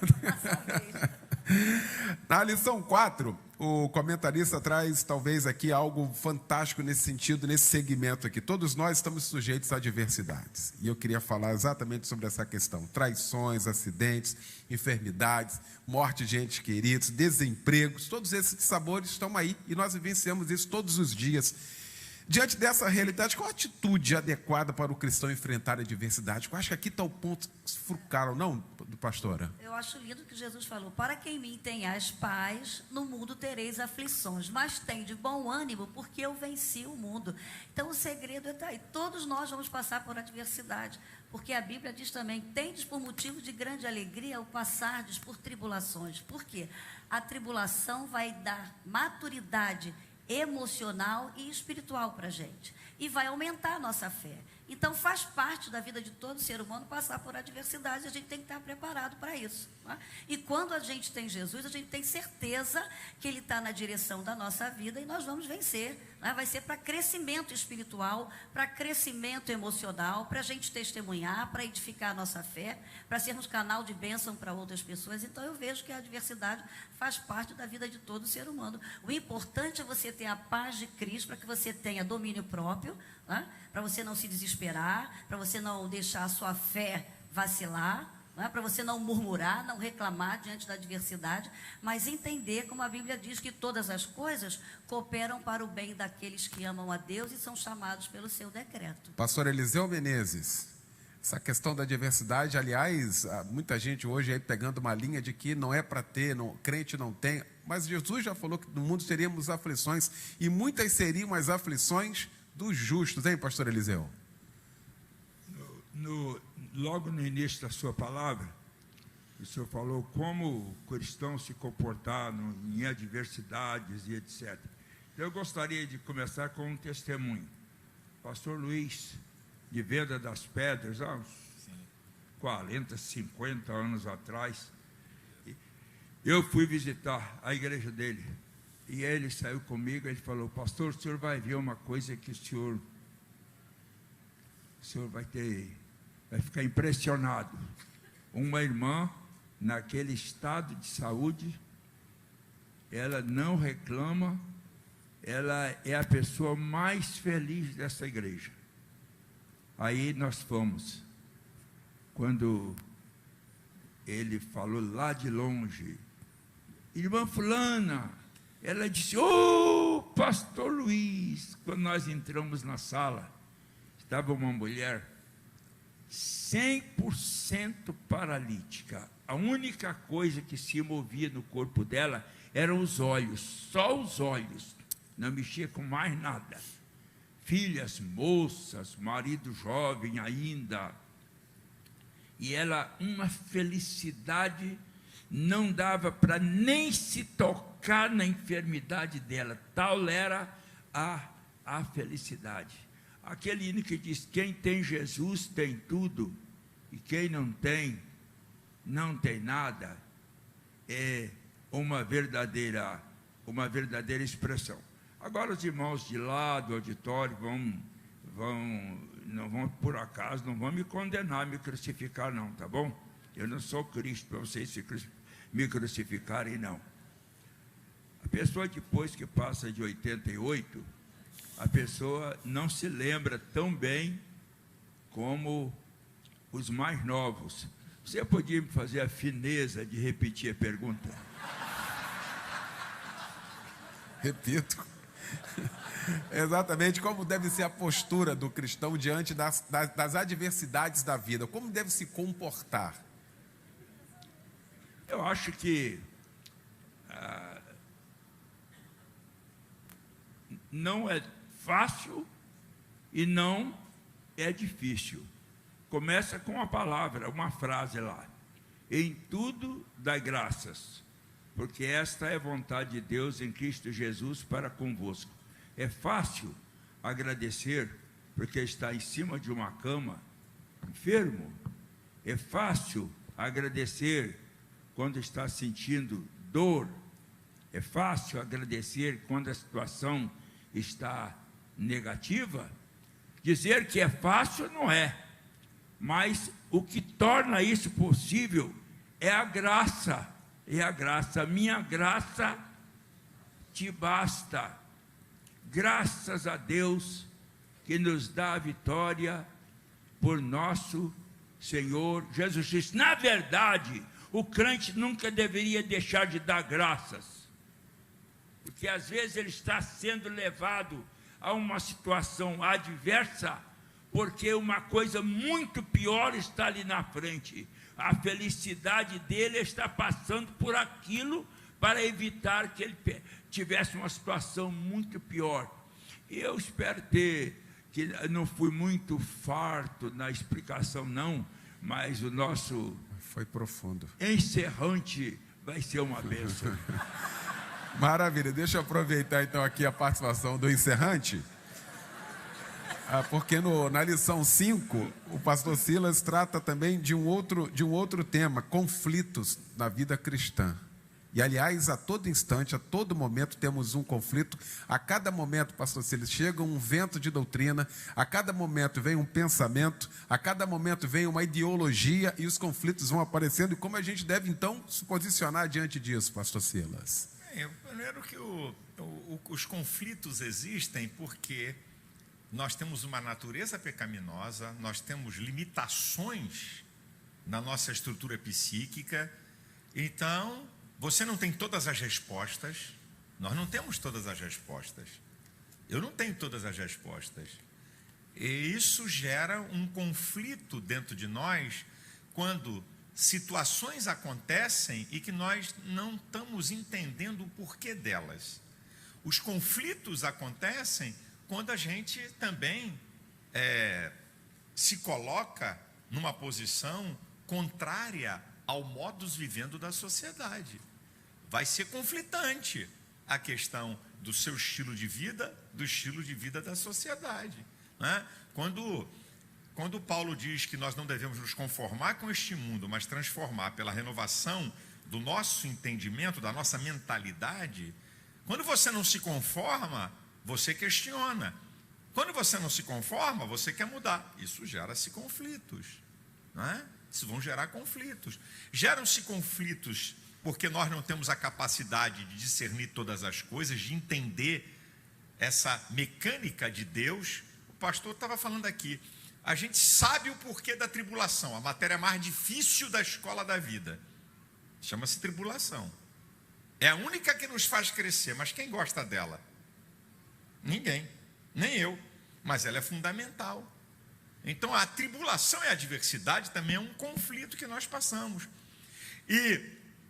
Na lição 4, o comentarista traz talvez aqui algo fantástico nesse sentido, nesse segmento aqui. Todos nós estamos sujeitos a adversidades. E eu queria falar exatamente sobre essa questão. Traições, acidentes, enfermidades, morte de entes queridos, desempregos, todos esses sabores estão aí e nós vivenciamos isso todos os dias. Diante dessa realidade, qual a atitude adequada para o cristão enfrentar a adversidade? Eu acho que aqui está o ponto fulcral, não, pastora? Eu acho lindo que Jesus falou, para que em mim tenhais paz, no mundo tereis aflições, mas tem de bom ânimo, porque eu venci o mundo. Então o segredo está aí, todos nós vamos passar por adversidade, Porque a Bíblia diz também, tendes por motivo de grande alegria o passardes por tribulações. Por quê? A tribulação vai dar maturidade emocional e espiritual para a gente. E vai aumentar a nossa fé. Então, faz parte da vida de todo ser humano passar por adversidades, a gente tem que estar preparado para isso. Tá? E quando a gente tem Jesus, a gente tem certeza que Ele está na direção da nossa vida e nós vamos vencer. Né? Vai ser para crescimento espiritual, para crescimento emocional, para a gente testemunhar, para edificar a nossa fé, para sermos canal de bênção para outras pessoas. Então, eu vejo que a adversidade faz parte da vida de todo ser humano. O importante é você ter a paz de Cristo, para que você tenha domínio próprio, né? Para você não se desesperar, para você não deixar a sua fé vacilar, né? Para você não murmurar, não reclamar diante da adversidade, mas entender, como a Bíblia diz, que todas as coisas cooperam para o bem daqueles que amam a Deus e são chamados pelo seu decreto. Pastor Eliseu Menezes, essa questão da diversidade, aliás, muita gente hoje aí pegando uma linha de que não é para ter, crente não tem, mas Jesus já falou que no mundo teríamos aflições, e muitas seriam as aflições dos justos, hein, pastor Eliseu? Logo no início da sua palavra, o senhor falou como o cristão se comportar em adversidades e etc. Eu gostaria de começar com um testemunho. Pastor Luiz, de Venda das Pedras, há uns 40, 50 anos atrás, eu fui visitar a igreja dele. E ele saiu comigo, ele falou, pastor, o senhor vai ver uma coisa que o senhor vai ficar impressionado. Uma irmã, naquele estado de saúde, ela não reclama, ela é a pessoa mais feliz dessa igreja. Aí nós fomos. Quando ele falou lá de longe, irmã fulana, ela disse, pastor Luiz, quando nós entramos na sala, estava uma mulher 100% paralítica. A única coisa que se movia no corpo dela eram os olhos, só os olhos, não mexia com mais nada. Filhas, moças, marido jovem ainda. E ela, uma felicidade, não dava para nem se tocar na enfermidade dela, tal era a felicidade. Aquele hino que diz, quem tem Jesus tem tudo, e quem não tem nada, é uma verdadeira expressão. Agora os irmãos de lá do auditório não vão por acaso, não vão me condenar, me crucificar não, tá bom? Eu não sou Cristo para vocês me crucificarem, não. A pessoa, depois que passa de 88, a pessoa não se lembra tão bem como os mais novos. Você podia me fazer a fineza de repetir a pergunta? Repito. Exatamente como deve ser a postura do cristão diante das adversidades da vida. Como deve se comportar? Eu acho que não é fácil e não é difícil. Começa com uma palavra, uma frase lá. Em tudo dai graças, porque esta é a vontade de Deus em Cristo Jesus para convosco. É fácil agradecer porque está em cima de uma cama, enfermo. É fácil agradecer quando está sentindo dor. É fácil agradecer quando a situação está negativa. Dizer que é fácil não é, mas o que torna isso possível é a graça. É a graça. Minha graça te basta. Graças a Deus que nos dá a vitória por nosso Senhor Jesus Cristo. Na verdade, o crente nunca deveria deixar de dar graças, porque às vezes ele está sendo levado a uma situação adversa, porque uma coisa muito pior está ali na frente. A felicidade dele está passando por aquilo para evitar que ele tivesse uma situação muito pior. E eu espero que não fui muito farto na explicação, não, mas o nosso Foi profundo. encerrante vai ser uma bênção. Maravilha. Deixa eu aproveitar então aqui a participação do encerrante. Porque na lição 5, o pastor Silas trata também de um outro tema, conflitos na vida cristã. E, aliás, a todo instante, a todo momento, temos um conflito. A cada momento, pastor Silas, chega um vento de doutrina, a cada momento vem um pensamento, a cada momento vem uma ideologia e os conflitos vão aparecendo. E como a gente deve, então, se posicionar diante disso, pastor Silas? Primeiro que os conflitos existem porque nós temos uma natureza pecaminosa, nós temos limitações na nossa estrutura psíquica. Então, você não tem todas as respostas, nós não temos todas as respostas. Eu não tenho todas as respostas. E isso gera um conflito dentro de nós quando situações acontecem e que nós não estamos entendendo o porquê delas. Os conflitos acontecem quando a gente também se coloca numa posição contrária ao modus vivendo da sociedade. Vai ser conflitante a questão do seu estilo de vida, do estilo de vida da sociedade, né? Quando Paulo diz que nós não devemos nos conformar com este mundo, mas transformar pela renovação do nosso entendimento, da nossa mentalidade, quando você não se conforma, você questiona. Quando você não se conforma, você quer mudar. Isso gera-se conflitos, não é? Isso vão gerar conflitos. Geram-se conflitos porque nós não temos a capacidade de discernir todas as coisas, de entender essa mecânica de Deus. O pastor estava falando aqui. A gente sabe o porquê da tribulação, a matéria mais difícil da escola da vida. Chama-se tribulação. É a única que nos faz crescer, mas quem gosta dela? Ninguém, nem eu, mas ela é fundamental. Então a tribulação e a adversidade também é um conflito que nós passamos. E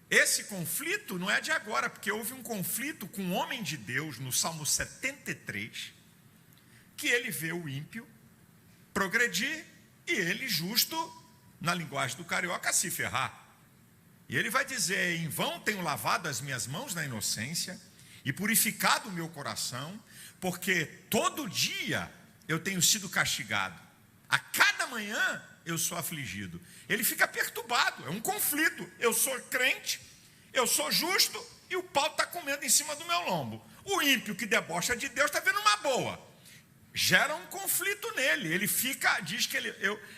esse conflito não é de agora, porque houve um conflito com o homem de Deus no Salmo 73, que ele vê o ímpio progredir e ele, justo, na linguagem do carioca, se ferrar. E ele vai dizer: em vão tenho lavado as minhas mãos na inocência e purificado o meu coração, porque todo dia eu tenho sido castigado, a cada manhã eu sou afligido. Ele fica perturbado, é um conflito. Eu sou crente, eu sou justo e o pau está comendo em cima do meu lombo. O ímpio que debocha de Deus está vendo uma boa. Gera um conflito nele. Ele fica, diz que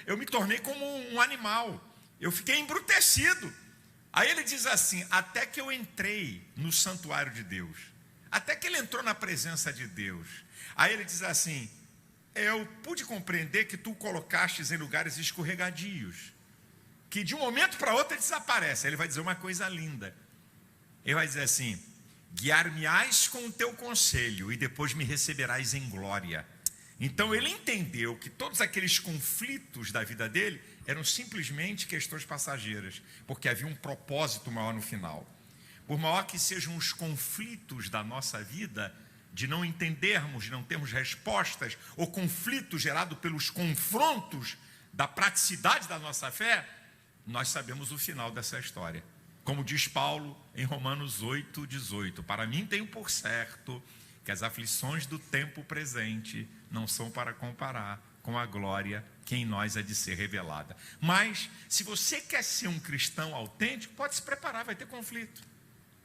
eu me tornei como um animal, eu fiquei embrutecido. Aí ele diz assim: até que eu entrei no santuário de Deus, até que ele entrou na presença de Deus. Aí ele diz assim: eu pude compreender que tu colocastes em lugares escorregadios, que de um momento para outro ele desaparece. Aí ele vai dizer uma coisa linda. Ele vai dizer assim: guiar-me-ás com o teu conselho e depois me receberás em glória. Então ele entendeu que todos aqueles conflitos da vida dele eram simplesmente questões passageiras, porque havia um propósito maior no final. Por maior que sejam os conflitos da nossa vida, de não entendermos, de não termos respostas, ou conflitos gerados pelos confrontos da praticidade da nossa fé, nós sabemos o final dessa história. Como diz Paulo em Romanos 8:18, para mim tenho por certo que as aflições do tempo presente não são para comparar com a glória que em nós é de ser revelada. Mas, se você quer ser um cristão autêntico, pode se preparar, vai ter conflito.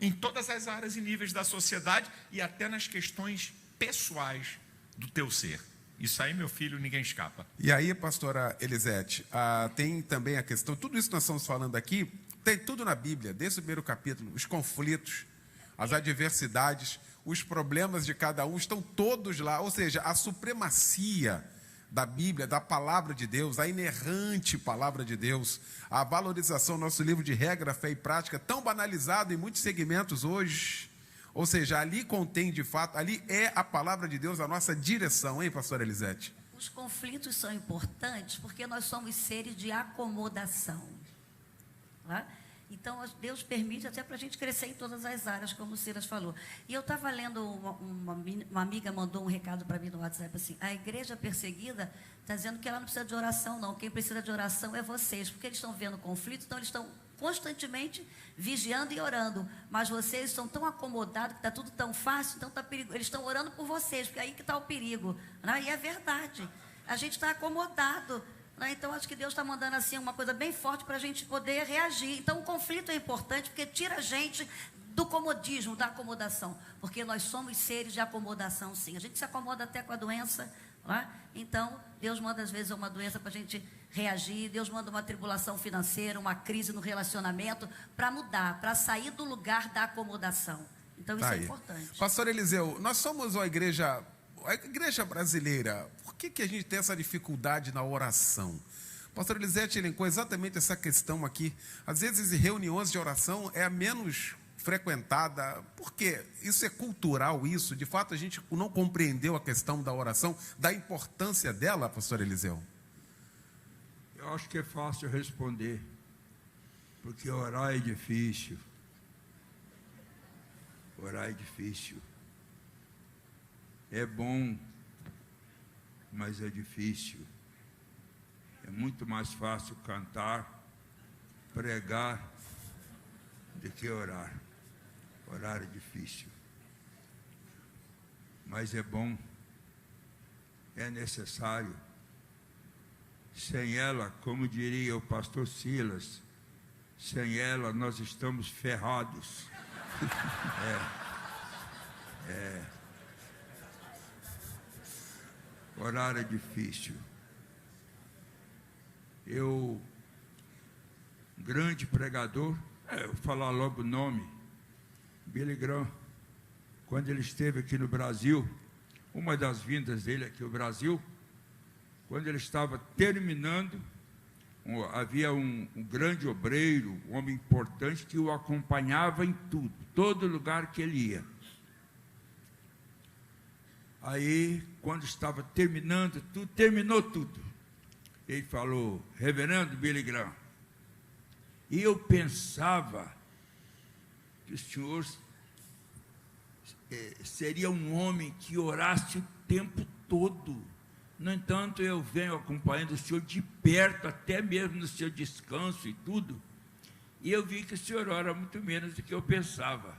Em todas as áreas e níveis da sociedade e até nas questões pessoais do teu ser. Isso aí, meu filho, ninguém escapa. E aí, pastora Elisete, tem também a questão, tudo isso que nós estamos falando aqui, tem tudo na Bíblia, desde o primeiro capítulo, os conflitos, as adversidades, os problemas de cada um estão todos lá, ou seja, a supremacia da Bíblia, da palavra de Deus, a inerrante palavra de Deus, a valorização do nosso livro de regra, fé e prática, tão banalizado em muitos segmentos hoje, ou seja, ali contém de fato, ali é a palavra de Deus, a nossa direção, hein, pastora Elisete? Os conflitos são importantes porque nós somos seres de acomodação, né? Então, Deus permite até para a gente crescer em todas as áreas, como o Silas falou. E eu estava lendo, uma amiga mandou um recado para mim no WhatsApp, assim, a igreja perseguida está dizendo que ela não precisa de oração, não. Quem precisa de oração é vocês, porque eles estão vendo conflito, então eles estão constantemente vigiando e orando. Mas vocês estão tão acomodados, que está tudo tão fácil, então está perigoso. Eles estão orando por vocês, porque é aí que está o perigo. Né? E é verdade. A gente está acomodado. Então, acho que Deus está mandando assim uma coisa bem forte para a gente poder reagir. Então, o conflito é importante porque tira a gente do comodismo, da acomodação. Porque nós somos seres de acomodação, sim. A gente se acomoda até com a doença. Né? Então, Deus manda às vezes uma doença para a gente reagir. Deus manda uma tribulação financeira, uma crise no relacionamento para mudar, para sair do lugar da acomodação. Então, isso é importante. Pastor Eliseu, nós somos a igreja brasileira, por que a gente tem essa dificuldade na oração? Pastor Elisete elencou exatamente essa questão aqui. Às vezes, em reuniões de oração é a menos frequentada. Por quê? Isso é cultural, isso? De fato, a gente não compreendeu a questão da oração, da importância dela, pastor Eliseu? Eu acho que é fácil responder, porque orar é difícil. Orar é difícil. É bom, mas é difícil. É muito mais fácil cantar, pregar, do que orar. Orar é difícil. Mas é bom, é necessário. Sem ela, como diria o pastor Silas, sem ela nós estamos ferrados. Orar é difícil. Um grande pregador, eu vou falar logo o nome, Billy Graham, quando ele esteve aqui no Brasil, uma das vindas dele aqui no Brasil, quando ele estava terminando, havia um grande obreiro, um homem importante que o acompanhava em tudo, todo lugar que ele ia. Aí, quando estava terminando tudo, terminou tudo, ele falou: reverendo Billy Graham, e eu pensava que o senhor seria um homem que orasse o tempo todo. No entanto, eu venho acompanhando o senhor de perto, até mesmo no seu descanso e tudo, e eu vi que o senhor ora muito menos do que eu pensava.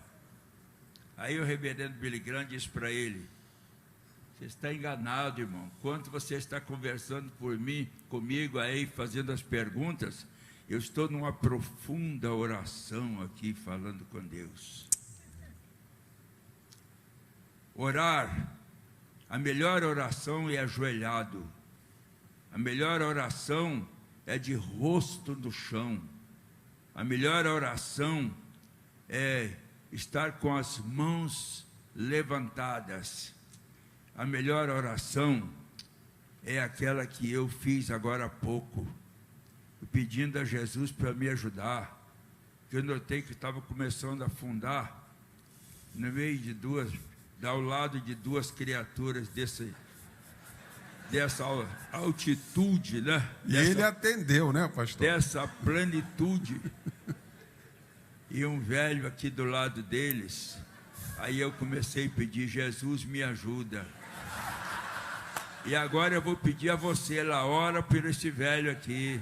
Aí o reverendo Billy Graham disse para ele: você está enganado, irmão. Quando você está conversando comigo aí, fazendo as perguntas, eu estou numa profunda oração aqui, falando com Deus. Orar, a melhor oração é ajoelhado. A melhor oração é de rosto no chão. A melhor oração é estar com as mãos levantadas. A melhor oração é aquela que eu fiz agora há pouco, pedindo a Jesus para me ajudar, que eu notei que estava começando a afundar, no meio de ao lado de duas criaturas dessa altitude, né? E ele atendeu, né, pastor? Dessa plenitude, e um velho aqui do lado deles. Aí eu comecei a pedir: Jesus, me ajuda. E agora eu vou pedir a você lá, ora por esse velho aqui,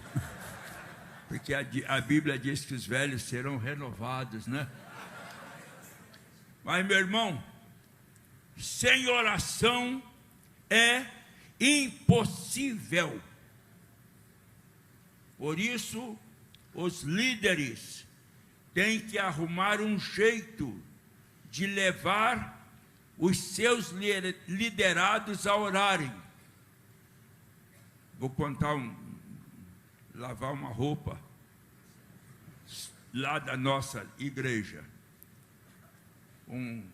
porque a Bíblia diz que os velhos serão renovados, né? Mas, meu irmão, sem oração é impossível. Por isso, os líderes têm que arrumar um jeito de levar os seus liderados a orarem. Vou contar lavar uma roupa lá da nossa igreja. Um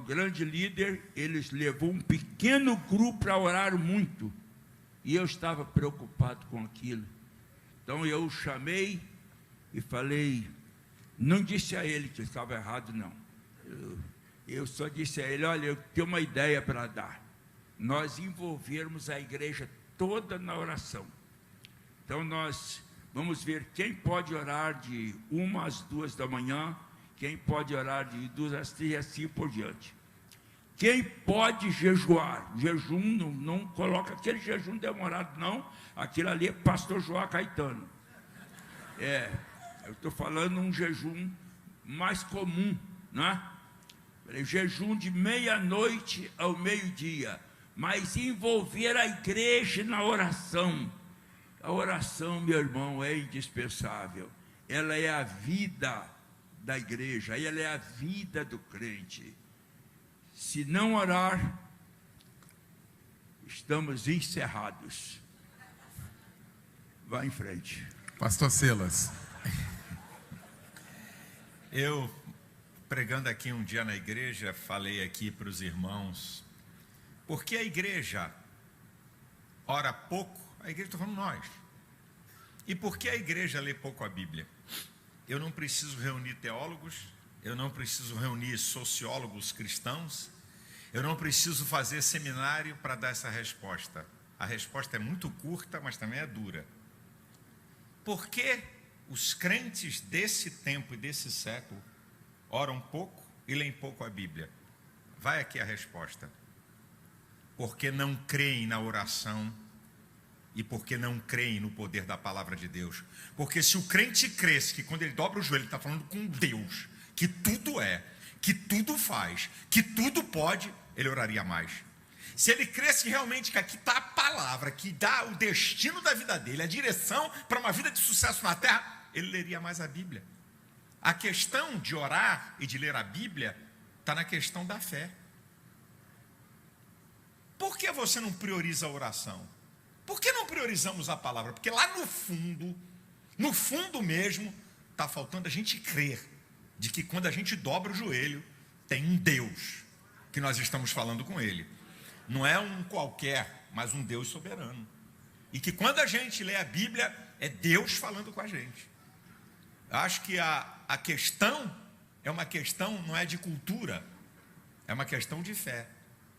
grande líder, eles levou um pequeno grupo para orar muito. E eu estava preocupado com aquilo. Então eu o chamei e falei, não disse a ele que estava errado, não. Eu só disse a ele: olha, eu tenho uma ideia para dar. Nós envolvermos a igreja toda na oração. Então nós Vamos ver quem pode orar de 1 às 2 da manhã, quem pode orar de 2 às 3 e assim por diante. Quem pode jejuar? Jejum, não coloca aquele jejum demorado, não. Aquilo ali é pastor João Caetano. Eu estou falando um jejum mais comum, né? Jejum de meia-noite ao meio-dia, mas envolver a igreja na oração. A oração, meu irmão, é indispensável. Ela é a vida da igreja, ela é a vida do crente. Se não orar, estamos encerrados. Vá em frente. Pastor Silas. Eu, pregando aqui um dia na igreja, falei aqui para os irmãos, por que a igreja ora pouco? A igreja, estou falando nós. E por que a igreja lê pouco a Bíblia? Eu não preciso reunir teólogos, eu não preciso reunir sociólogos cristãos, eu não preciso fazer seminário para dar essa resposta. A resposta é muito curta, mas também é dura. Por que os crentes desse tempo e desse século oram pouco e leem pouco a Bíblia? Vai aqui a resposta. Porque não creem na oração e porque não creem no poder da palavra de Deus. Porque se o crente cresce que quando ele dobra o joelho, ele está falando com Deus, que tudo é, que tudo faz, que tudo pode, ele oraria mais. Se ele cresce realmente que aqui está a palavra, que dá o destino da vida dele, a direção para uma vida de sucesso na terra, ele leria mais a Bíblia. A questão de orar e de ler a Bíblia está na questão da fé. Por que você não prioriza a oração? Por que não priorizamos a palavra? Porque lá no fundo mesmo, está faltando a gente crer de que quando a gente dobra o joelho, tem um Deus, que nós estamos falando com Ele. Não é um qualquer, mas um Deus soberano. E que quando a gente lê a Bíblia, é Deus falando com a gente. Acho que a questão é uma questão, não é de cultura, é uma questão de fé.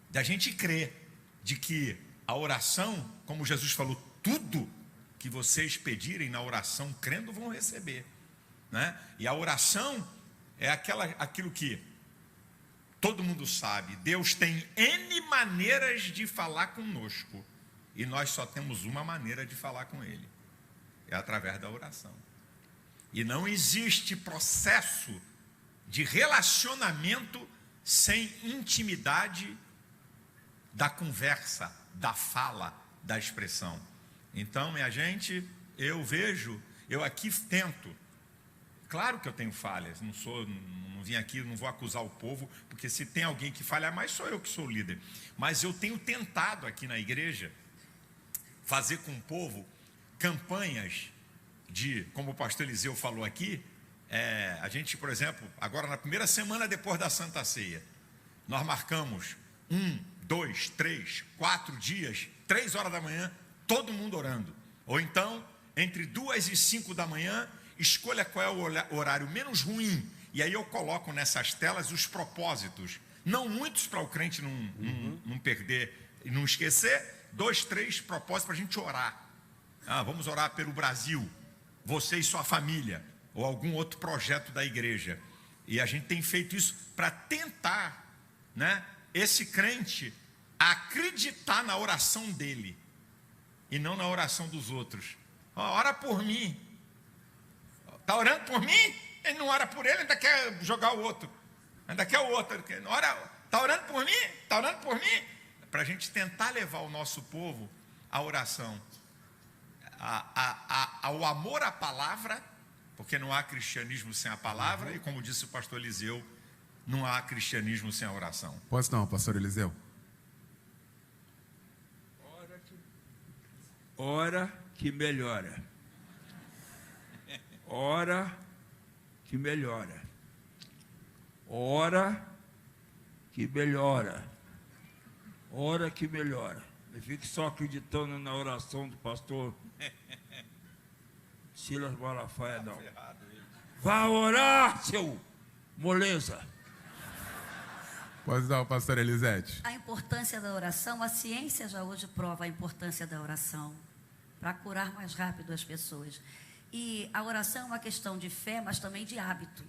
Da gente crer de que a oração, como Jesus falou, tudo que vocês pedirem na oração, crendo, vão receber. Né? E a oração é aquilo que todo mundo sabe. Deus tem N maneiras de falar conosco. E nós só temos uma maneira de falar com Ele. É através da oração. E não existe processo de relacionamento sem intimidade da conversa, da fala, da expressão. Então, minha gente, eu aqui tento. Claro que eu tenho falhas, não vim aqui, não vou acusar o povo, porque se tem alguém que falha mais, sou eu que sou o líder. Mas eu tenho tentado aqui na igreja fazer com o povo campanhas de, como o pastor Eliseu falou aqui, a gente, por exemplo, agora na primeira semana depois da Santa Ceia, nós marcamos 1, 2, 3, 4 dias, 3 horas da manhã, todo mundo orando. Ou então, entre 2 e 5 da manhã, escolha qual é o horário menos ruim. E aí eu coloco nessas telas os propósitos. Não muitos para o crente não perder e não esquecer. 2, 3 propósitos para a gente orar. Vamos orar pelo Brasil, você e sua família, ou algum outro projeto da igreja. E a gente tem feito isso para tentar, né, esse crente acreditar na oração dele e não na oração dos outros. Ora por mim. Está orando por mim? Ele não ora por ele, ainda quer jogar o outro. Ainda quer o outro. Está orando por mim? Está orando por mim? Para a gente tentar levar o nosso povo à oração, ao amor à palavra, porque não há cristianismo sem a palavra, e como disse o pastor Eliseu, não há cristianismo sem a oração. Pois não, pastor Eliseu? Ora que melhora. Ora que melhora. Ora que melhora. Ora que melhora. Não fique só acreditando na oração do pastor Silas Malafaia, não. Vá orar, seu moleza. Pois não, pastor Elisete? A importância da oração, a ciência já hoje prova a importância da oração para curar mais rápido as pessoas. E a oração é uma questão de fé, mas também de hábito.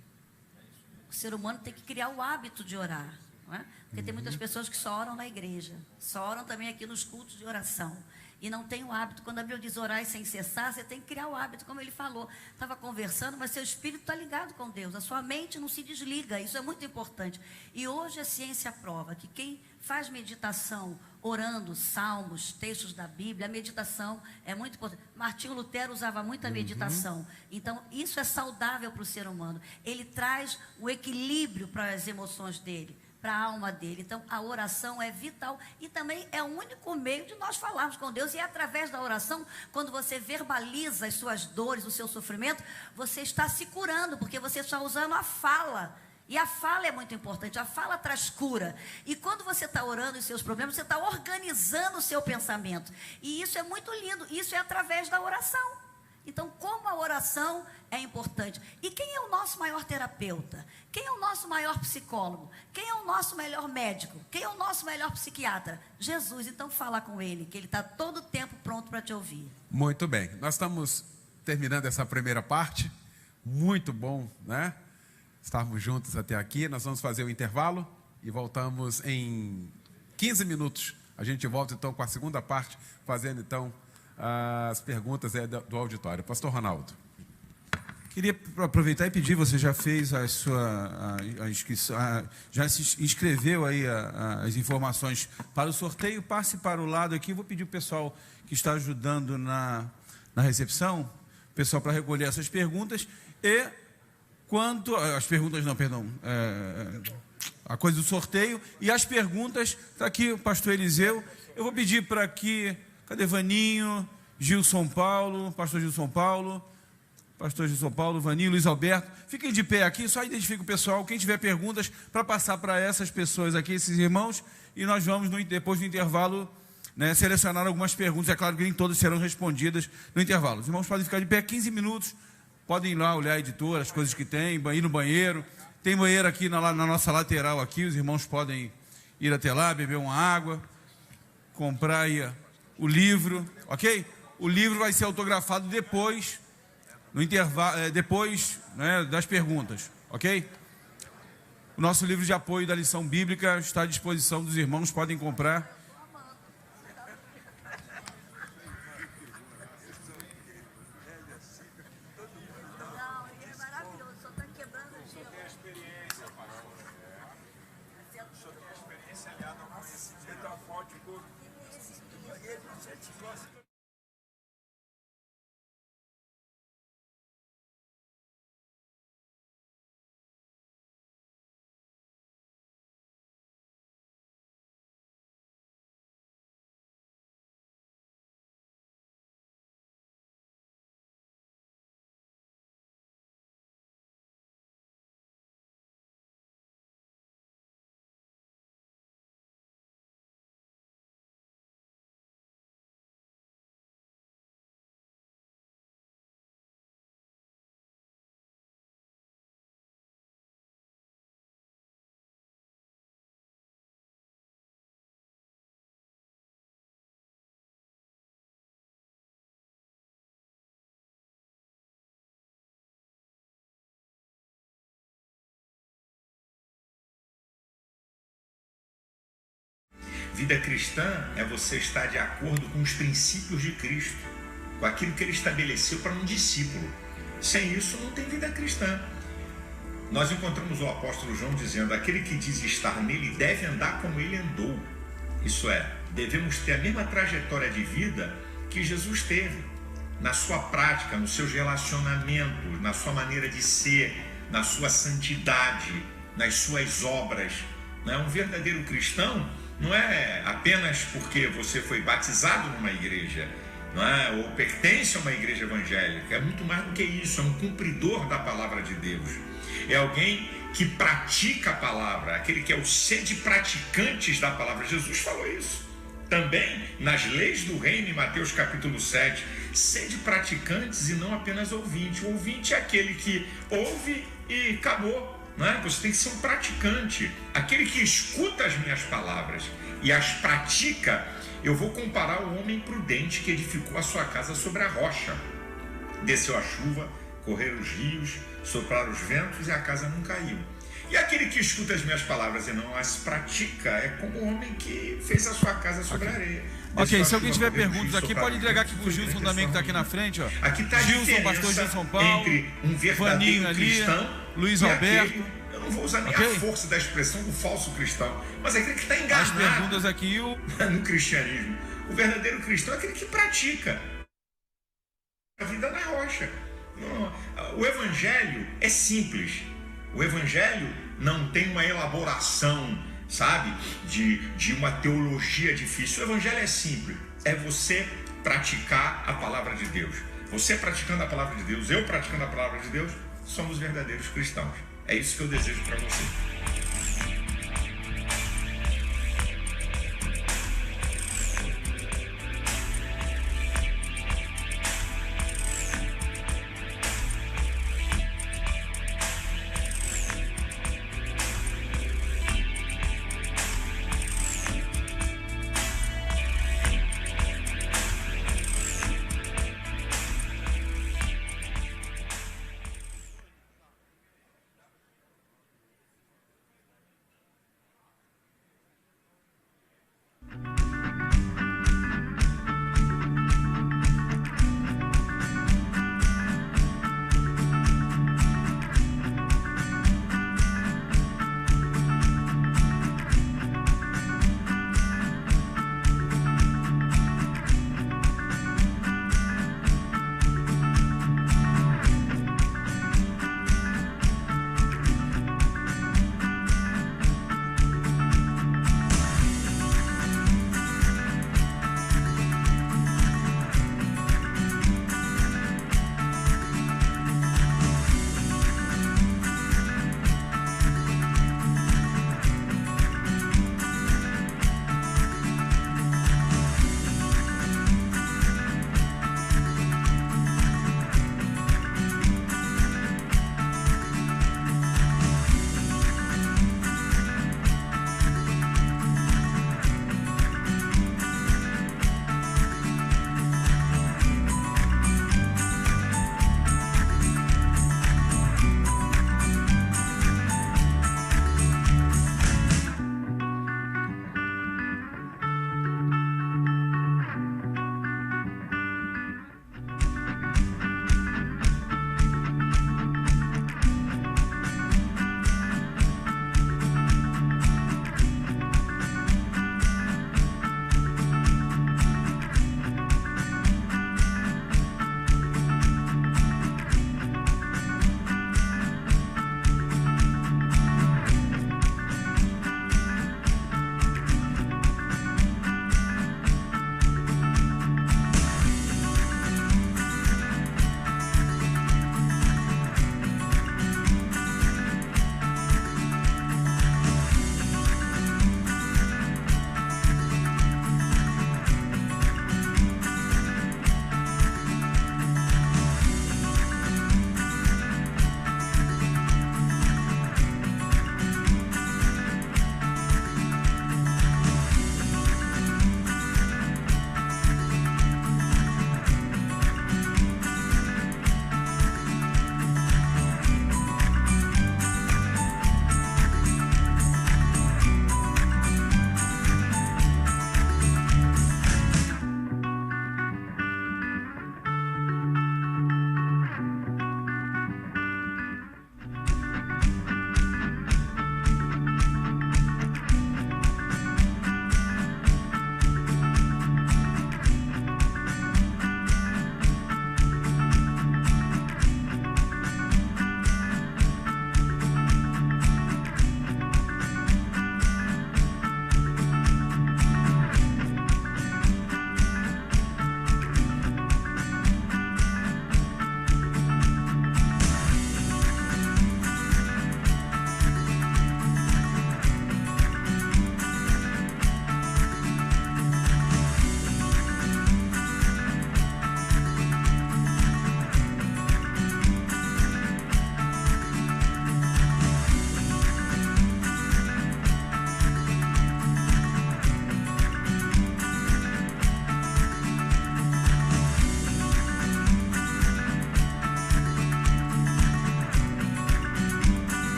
O ser humano tem que criar o hábito de orar, não é? Porque tem muitas pessoas que só oram na igreja, só oram também aqui nos cultos de oração, e não tem o hábito. Quando a Bíblia diz orar sem cessar, você tem que criar o hábito, como ele falou. Estava conversando, mas seu espírito está ligado com Deus, a sua mente não se desliga, isso é muito importante. E hoje a ciência prova que quem faz meditação, orando salmos, textos da Bíblia, a meditação é muito importante. Martinho Lutero usava muito a meditação. Então, isso é saudável para o ser humano. Ele traz o equilíbrio para as emoções dele, para a alma dele. Então, a oração é vital e também é o único meio de nós falarmos com Deus. E é através da oração, quando você verbaliza as suas dores, o seu sofrimento, você está se curando, porque você está usando a fala. E a fala é muito importante, a fala traz cura. E quando você está orando os seus problemas, você está organizando o seu pensamento. E isso é muito lindo, isso é através da oração. Então, como a oração é importante. E quem é o nosso maior terapeuta? Quem é o nosso maior psicólogo? Quem é o nosso melhor médico? Quem é o nosso melhor psiquiatra? Jesus. Então, fala com ele, que ele está todo o tempo pronto para te ouvir. Muito bem, nós estamos terminando essa primeira parte. Muito bom, né? Estarmos juntos até aqui. Nós vamos fazer o intervalo e voltamos em 15 minutos. A gente volta então com a segunda parte, fazendo então as perguntas do auditório. Pastor Ronaldo. Queria aproveitar e pedir, você já fez a sua inscrição, já se inscreveu aí as informações para o sorteio? Passe para o lado aqui. Vou pedir o pessoal que está ajudando na recepção, o pessoal para recolher essas perguntas. E quanto as perguntas, não, perdão, a coisa do sorteio e as perguntas, está aqui o pastor Eliseu. Eu vou pedir para que, cadê Vaninho, Gilson Paulo, pastor Gilson Paulo, Vaninho, Luiz Alberto, fiquem de pé aqui, só identifica o pessoal, quem tiver perguntas, para passar para essas pessoas aqui, esses irmãos, e nós vamos, depois do intervalo, né, selecionar algumas perguntas. É claro que nem todas serão respondidas no intervalo. Os irmãos podem ficar de pé 15 minutos, podem ir lá olhar a editora, as coisas que tem, ir no banheiro. Tem banheiro aqui na nossa lateral aqui, os irmãos podem ir até lá, beber uma água, comprar aí o livro, ok? O livro vai ser autografado depois, no intervalo, depois, né, das perguntas, ok? O nosso livro de apoio da lição bíblica está à disposição dos irmãos, podem comprar. Vida cristã é você estar de acordo com os princípios de Cristo, com aquilo que ele estabeleceu para um discípulo. Sem isso não tem vida cristã. Nós encontramos o apóstolo João dizendo: aquele que diz estar nele deve andar como ele andou. Isso é, devemos ter a mesma trajetória de vida que Jesus teve, na sua prática, nos seus relacionamentos, na sua maneira de ser, na sua santidade, nas suas obras. Um verdadeiro cristão não é apenas porque você foi batizado numa igreja, não é? Ou pertence a uma igreja evangélica. É muito mais do que isso, é um cumpridor da palavra de Deus. É alguém que pratica a palavra, aquele que é o sede praticantes da palavra. Jesus falou isso também nas leis do reino, em Mateus capítulo 7. Sede praticantes e não apenas ouvinte. O ouvinte é aquele que ouve e acabou. Não é? Você tem que ser um praticante, aquele que escuta as minhas palavras e as pratica. Eu vou comparar o homem prudente que edificou a sua casa sobre a rocha. desceu a chuva, correram os rios, sopraram os ventos e a casa não caiu. E aquele que escuta as minhas palavras e não as pratica é como o homem que fez a sua casa sobre a areia. Ok, se alguém tiver perguntas aqui, pode entregar aqui pro Gilson também, que está aqui na frente. Ó. Aqui está a Gilson, pastor Gilson Paulo, entre um verdadeiro Vaninho ali, cristão Luiz e Alberto. aquele, eu não vou usar nem Ok. a força da expressão do falso cristão, mas é aquele que está As enganado perguntas aqui, no cristianismo. O verdadeiro cristão é aquele que pratica a vida na rocha. O evangelho é simples. O evangelho não tem uma elaboração, sabe, de uma teologia difícil. O evangelho é simples. É você praticar a palavra de Deus. Você praticando a palavra de Deus, eu praticando a palavra de Deus, somos verdadeiros cristãos. É isso que eu desejo para você.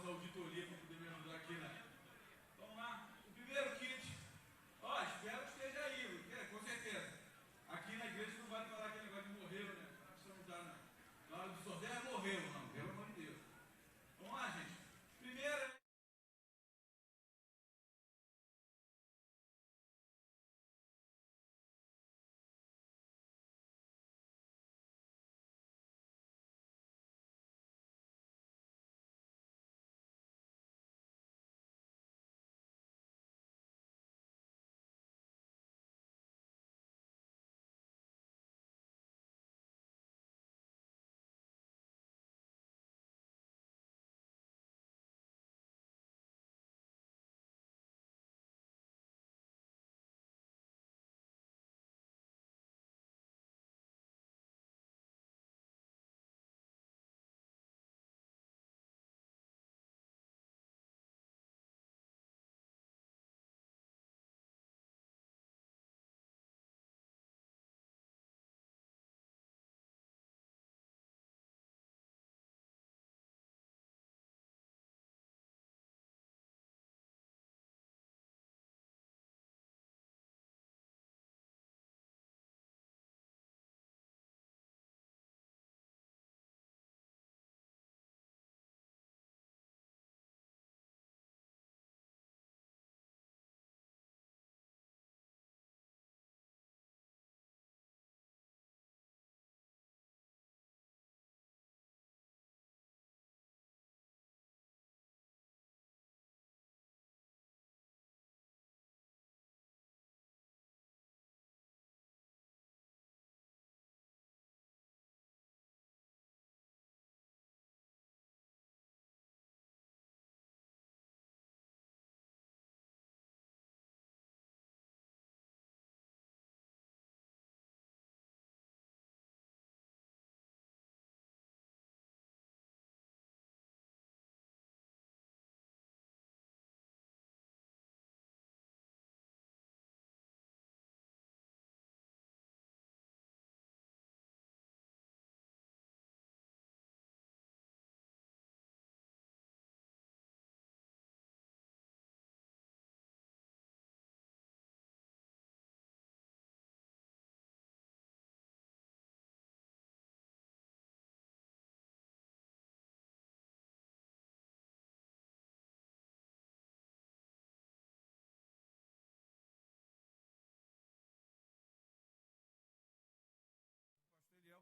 nossa auditoria para poder me ajudar aqui, né? Vamos lá. O primeiro kit. Ó, espero que esteja aí, com certeza. Aqui na igreja não vai falar aquele negócio de morreu, né? Na hora do sorteio morreu, não. Pelo amor de Deus. Vamos lá, gente. Primeiro.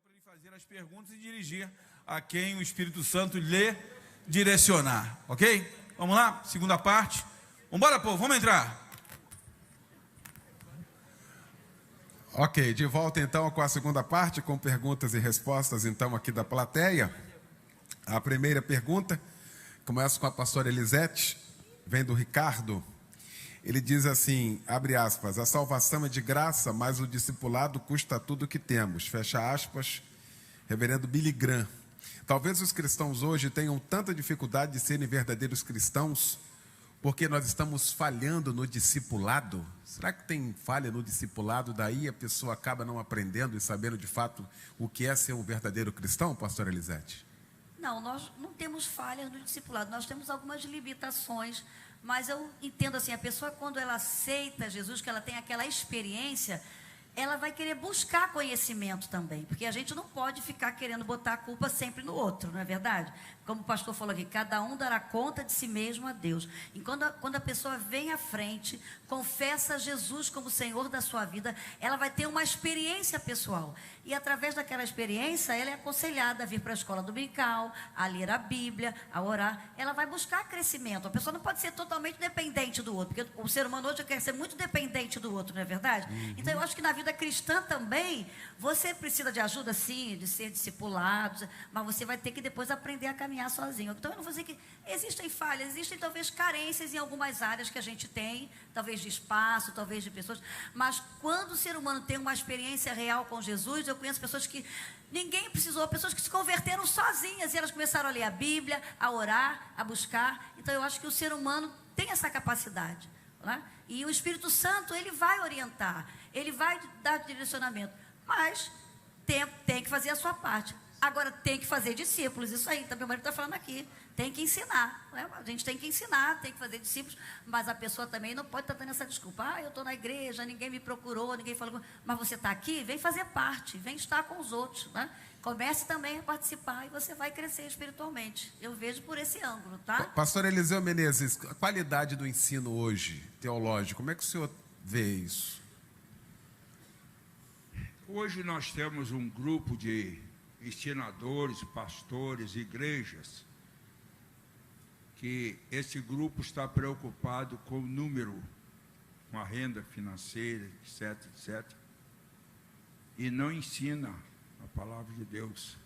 Para ele fazer as perguntas e dirigir a quem o Espírito Santo lhe direcionar, ok? Vamos lá, segunda parte. Vambora, povo, vamos entrar. Ok, de volta então com a segunda parte, com perguntas e respostas então aqui da plateia. A primeira pergunta, começa com a pastora Elisete, vem do Ricardo. Ele diz assim, abre aspas, a salvação é de graça, mas o discipulado custa tudo que temos. Fecha aspas, reverendo Billy Graham. Talvez os cristãos hoje tenham tanta dificuldade de serem verdadeiros cristãos, porque nós estamos falhando no discipulado. Será que tem falha no discipulado? Daí a pessoa acaba não aprendendo e sabendo de fato o que é ser um verdadeiro cristão, pastora Elisete? Não, nós não temos falhas no discipulado, nós temos algumas limitações, mas eu entendo assim, a pessoa quando ela aceita Jesus, que ela tem aquela experiência, ela vai querer buscar conhecimento também, porque a gente não pode ficar querendo botar a culpa sempre no outro, não é verdade? Como o pastor falou aqui, cada um dará conta de si mesmo a Deus. E quando a pessoa vem à frente, confessa Jesus como Senhor da sua vida, ela vai ter uma experiência pessoal. E através daquela experiência, ela é aconselhada a vir para a escola dominical, a ler a Bíblia, a orar. Ela vai buscar crescimento. A pessoa não pode ser totalmente dependente do outro, porque o ser humano hoje quer ser muito dependente do outro, não é verdade? Então eu acho que na vida cristã também, você precisa de ajuda sim, de ser discipulado, mas você vai ter que depois aprender a caminhar sozinho. Então eu não vou dizer que existem falhas, existem talvez carências em algumas áreas que a gente tem, talvez de espaço, talvez de pessoas, mas quando o ser humano tem uma experiência real com Jesus, eu conheço pessoas que ninguém precisou, pessoas que se converteram sozinhas e elas começaram a ler a Bíblia, a orar, a buscar. Então eu acho que o ser humano tem essa capacidade, né? E o Espírito Santo, ele vai orientar, ele vai dar direcionamento, mas tem que fazer a sua parte. Agora tem que fazer discípulos, isso aí, meu marido está falando aqui, Tem que ensinar, né? A gente tem que ensinar, tem que fazer discípulos, mas a pessoa também não pode estar dando essa desculpa. Eu estou na igreja, ninguém me procurou, ninguém falou. Mas você está aqui, vem fazer parte, vem estar com os outros, né? Comece também a participar e você vai crescer espiritualmente. Eu vejo por esse ângulo, tá? Pastor Eliseu Menezes, a qualidade do ensino hoje, teológico, como é que o senhor vê isso? Hoje nós temos um grupo de ensinadores, pastores, igrejas, que esse grupo está preocupado com o número, com a renda financeira, etc, etc, e não ensina a palavra de Deus.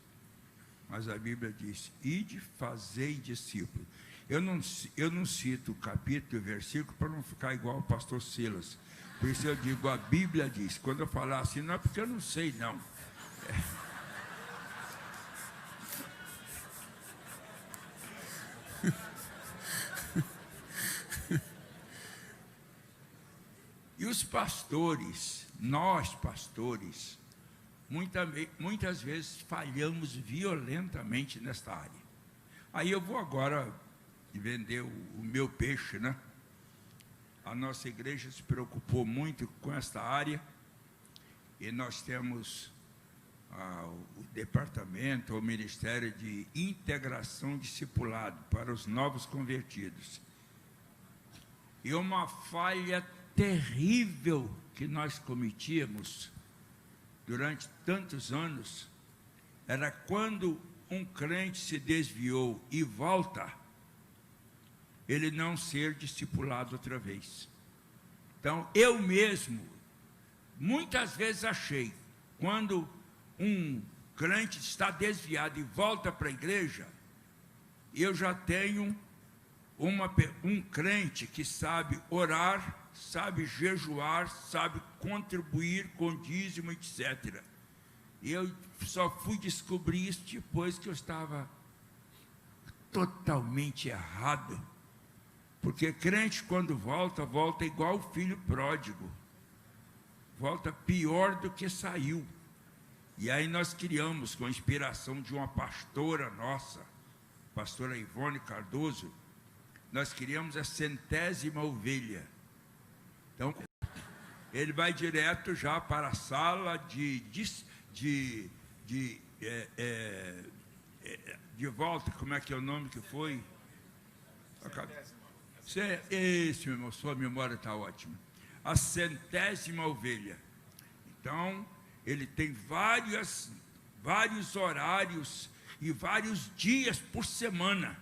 Mas a Bíblia diz: ide, fazei discípulo. Eu não cito o capítulo e versículo para não ficar igual o pastor Silas. Por isso eu digo, a Bíblia diz. Quando eu falar assim, não é porque eu não sei, não. E os pastores, nós pastores, muitas vezes falhamos violentamente nesta área. Aí eu vou agora vender o meu peixe, né? A nossa igreja se preocupou muito com esta área e nós temos o departamento, o Ministério de Integração Discipulado para os novos convertidos. E uma falha terrível que nós cometíamos durante tantos anos era quando um crente se desviou e volta, ele não ser discipulado outra vez. Então, eu mesmo, muitas vezes achei, quando um crente está desviado e volta para a igreja, eu já tenho um crente que sabe orar, sabe jejuar, sabe contribuir com dízimo, etc. E eu só fui descobrir isso depois que eu estava totalmente errado. Porque crente, quando volta igual o filho pródigo. Volta pior do que saiu. E aí nós criamos, com a inspiração de uma pastora nossa, pastora Ivone Cardoso, nós criamos a 100ª ovelha. Então, ele vai direto já para a sala de volta, como é que é o nome que foi? Isso, meu irmão, sua memória está ótima. A 100ª ovelha. Então, ele tem vários horários e vários dias por semana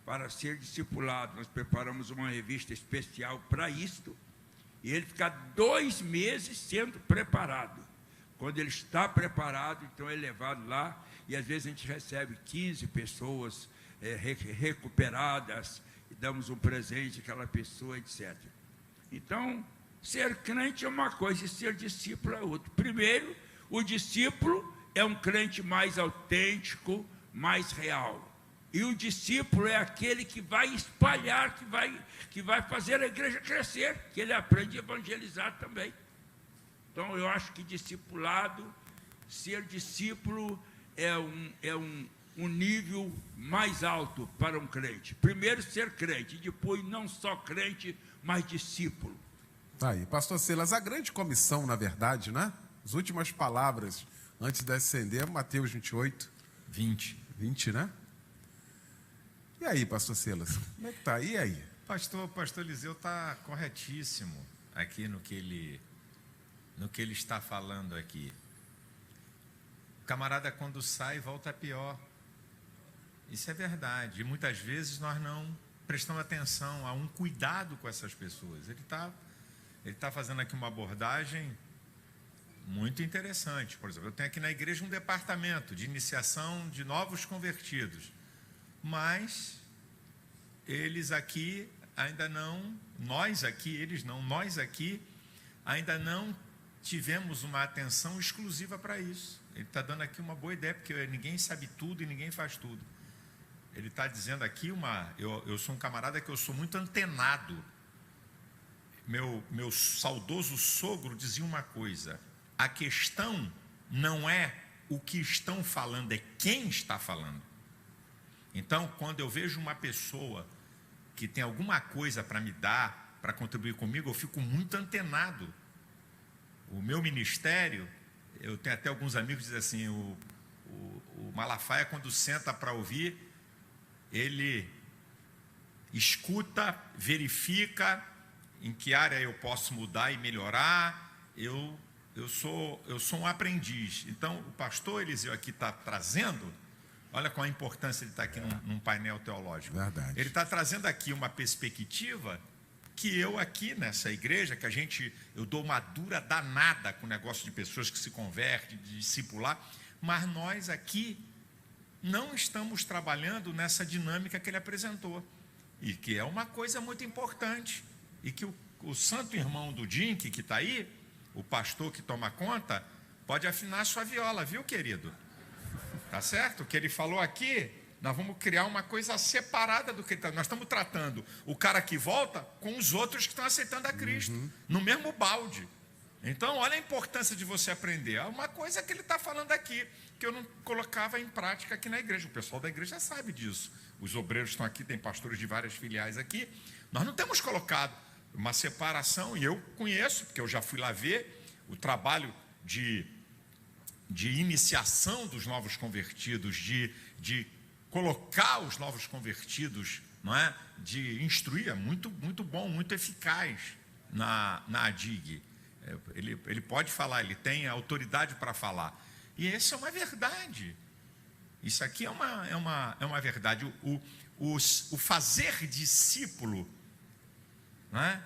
para ser discipulado. Nós preparamos uma revista especial para isto, e ele fica 2 meses sendo preparado. Quando ele está preparado, então é levado lá, e às vezes a gente recebe 15 pessoas recuperadas, e damos um presente àquela pessoa, etc. Então, ser crente é uma coisa e ser discípulo é outra. Primeiro, o discípulo é um crente mais autêntico, mais real. E o discípulo é aquele que vai espalhar, que vai fazer a igreja crescer, que ele aprende a evangelizar também. Então, eu acho que discipulado, ser discípulo é um nível mais alto para um crente. Primeiro ser crente, depois não só crente, mas discípulo. Aí, pastor Silas, a grande comissão, na verdade, né? As últimas palavras antes de ascender, Mateus 28. 20, né? E aí, pastor Silas, como é que está? E aí? Pastor Eliseu está corretíssimo aqui no que ele está falando aqui. O camarada, quando sai, volta pior. Isso é verdade. E muitas vezes nós não prestamos atenção a um cuidado com essas pessoas. Ele está fazendo aqui uma abordagem muito interessante. Por exemplo, eu tenho aqui na igreja um departamento de iniciação de novos convertidos. Mas eles aqui ainda não, nós aqui ainda não tivemos uma atenção exclusiva para isso. Ele está dando aqui uma boa ideia, porque ninguém sabe tudo e ninguém faz tudo. Ele está dizendo aqui eu sou um camarada que eu sou muito antenado. Meu saudoso sogro dizia uma coisa: a questão não é o que estão falando, é quem está falando. Então, quando eu vejo uma pessoa que tem alguma coisa para me dar, para contribuir comigo, eu fico muito antenado. O meu ministério, eu tenho até alguns amigos que dizem assim, o Malafaia, quando senta para ouvir, ele escuta, verifica em que área eu posso mudar e melhorar. Eu sou um aprendiz. Então, o pastor Eliseu aqui está trazendo, olha qual a importância de estar aqui num painel teológico. Verdade. Ele está trazendo aqui uma perspectiva que eu aqui nessa igreja, que eu dou uma dura danada com o negócio de pessoas que se convertem, de discipular, mas nós aqui não estamos trabalhando nessa dinâmica que ele apresentou, e que é uma coisa muito importante, e que o santo irmão do Dink, que está aí, o pastor que toma conta, pode afinar sua viola, viu, querido? Tá certo? O que ele falou aqui, nós vamos criar uma coisa separada do que ele está. Nós estamos tratando o cara que volta com os outros que estão aceitando a Cristo, no mesmo balde. Então, olha a importância de você aprender. É uma coisa que ele está falando aqui, que eu não colocava em prática aqui na igreja. O pessoal da igreja sabe disso. Os obreiros estão aqui, tem pastores de várias filiais aqui. Nós não temos colocado uma separação, e eu conheço, porque eu já fui lá ver o trabalho de iniciação dos novos convertidos, de colocar os novos convertidos, não é? De instruir, é muito, muito bom, muito eficaz na ADIG. Ele pode falar, ele tem autoridade para falar. E essa é uma verdade. Isso aqui é uma verdade. O fazer discípulo, não é?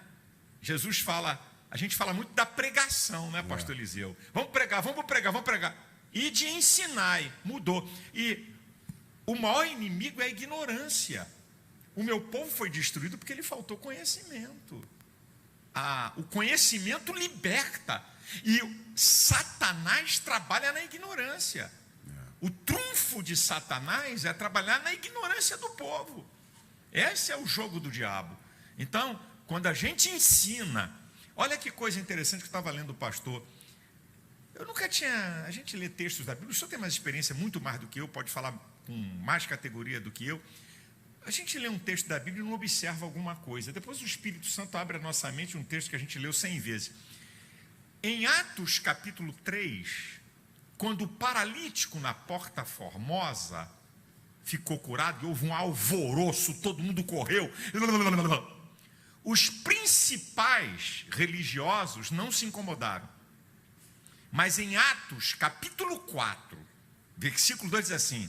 Jesus fala, a gente fala muito da pregação, né, pastor Eliseu? Vamos pregar. E de ensinar, mudou. E o maior inimigo é a ignorância. O meu povo foi destruído porque lhe faltou conhecimento. O conhecimento liberta. E Satanás trabalha na ignorância. O trunfo de Satanás é trabalhar na ignorância do povo. Esse é o jogo do diabo. Então, quando a gente ensina, olha que coisa interessante que eu estava lendo o pastor. Eu nunca tinha... A gente lê textos da Bíblia, o senhor tem mais experiência, muito mais do que eu, pode falar com mais categoria do que eu. A gente lê um texto da Bíblia e não observa alguma coisa. Depois o Espírito Santo abre a nossa mente um texto que a gente leu 100 vezes. Em Atos capítulo 3, quando o paralítico na Porta Formosa ficou curado e houve um alvoroço, todo mundo correu. Os principais religiosos não se incomodaram. Mas em Atos capítulo 4, versículo 2 diz assim: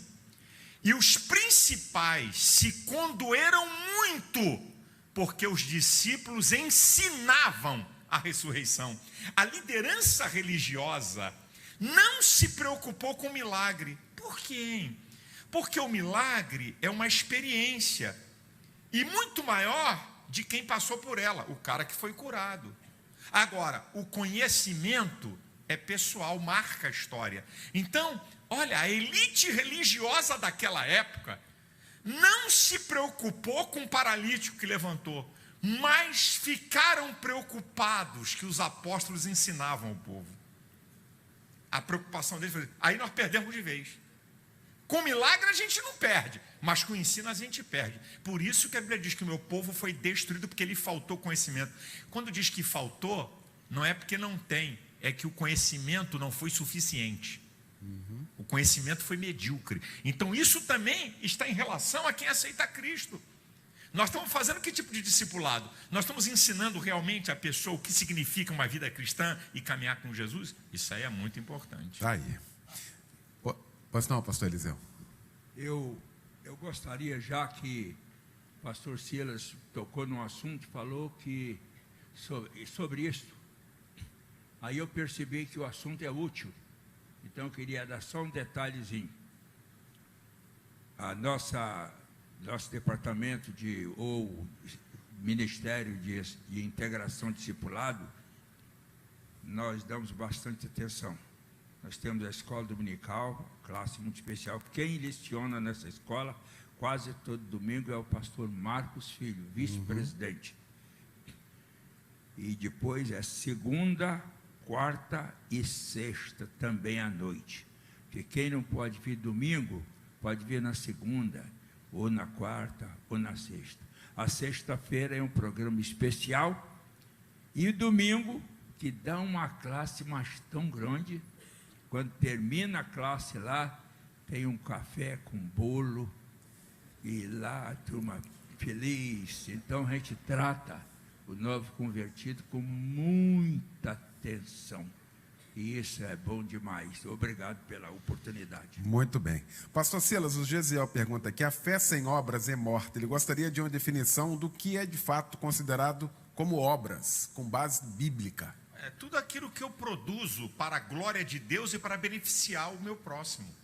e os principais se condoeram muito, porque os discípulos ensinavam a ressurreição. A liderança religiosa não se preocupou com o milagre. Por quê? Porque o milagre é uma experiência, e muito maior de quem passou por ela, o cara que foi curado. Agora, o conhecimento é pessoal, marca a história. Então, olha, a elite religiosa daquela época não se preocupou com o paralítico que levantou, mas ficaram preocupados que os apóstolos ensinavam ao povo. A preocupação deles foi: aí nós perdemos de vez. Com milagre a gente não perde, mas com ensino a gente perde. Por isso que a Bíblia diz que o meu povo foi destruído porque lhe faltou conhecimento. Quando diz que faltou, não é porque não tem, é que o conhecimento não foi suficiente. O conhecimento foi medíocre. Então isso também está em relação a quem aceita Cristo. Nós estamos fazendo que tipo de discipulado? Nós estamos ensinando realmente a pessoa o que significa uma vida cristã e caminhar com Jesus? Isso aí é muito importante. Tá aí. Pois não, pastor Eliseu. Eu gostaria, já que o pastor Silas tocou num assunto, falou que sobre isso, aí eu percebi que o assunto é útil. Então eu queria dar só um detalhezinho. Nosso departamento ou Ministério de Integração Discipulado, nós damos bastante atenção. Nós temos a escola dominical, classe muito especial. Quem leciona nessa escola quase todo domingo é o pastor Marcos Filho, vice-presidente. E depois é segunda, quarta e sexta, também à noite. Porque quem não pode vir domingo, pode vir na segunda. ou na quarta, ou na sexta. A sexta-feira é um programa especial, e domingo, que dá uma classe mais tão grande, quando termina a classe lá, tem um café com bolo, e lá a turma feliz. Então a gente trata o novo convertido com muita atenção. E isso é bom demais. Obrigado pela oportunidade. Muito bem. Pastor Silas, o Gesiel pergunta aqui: a fé sem obras é morta. Ele gostaria de uma definição do que é de fato considerado como obras, com base bíblica. É tudo aquilo que eu produzo para a glória de Deus e para beneficiar o meu próximo.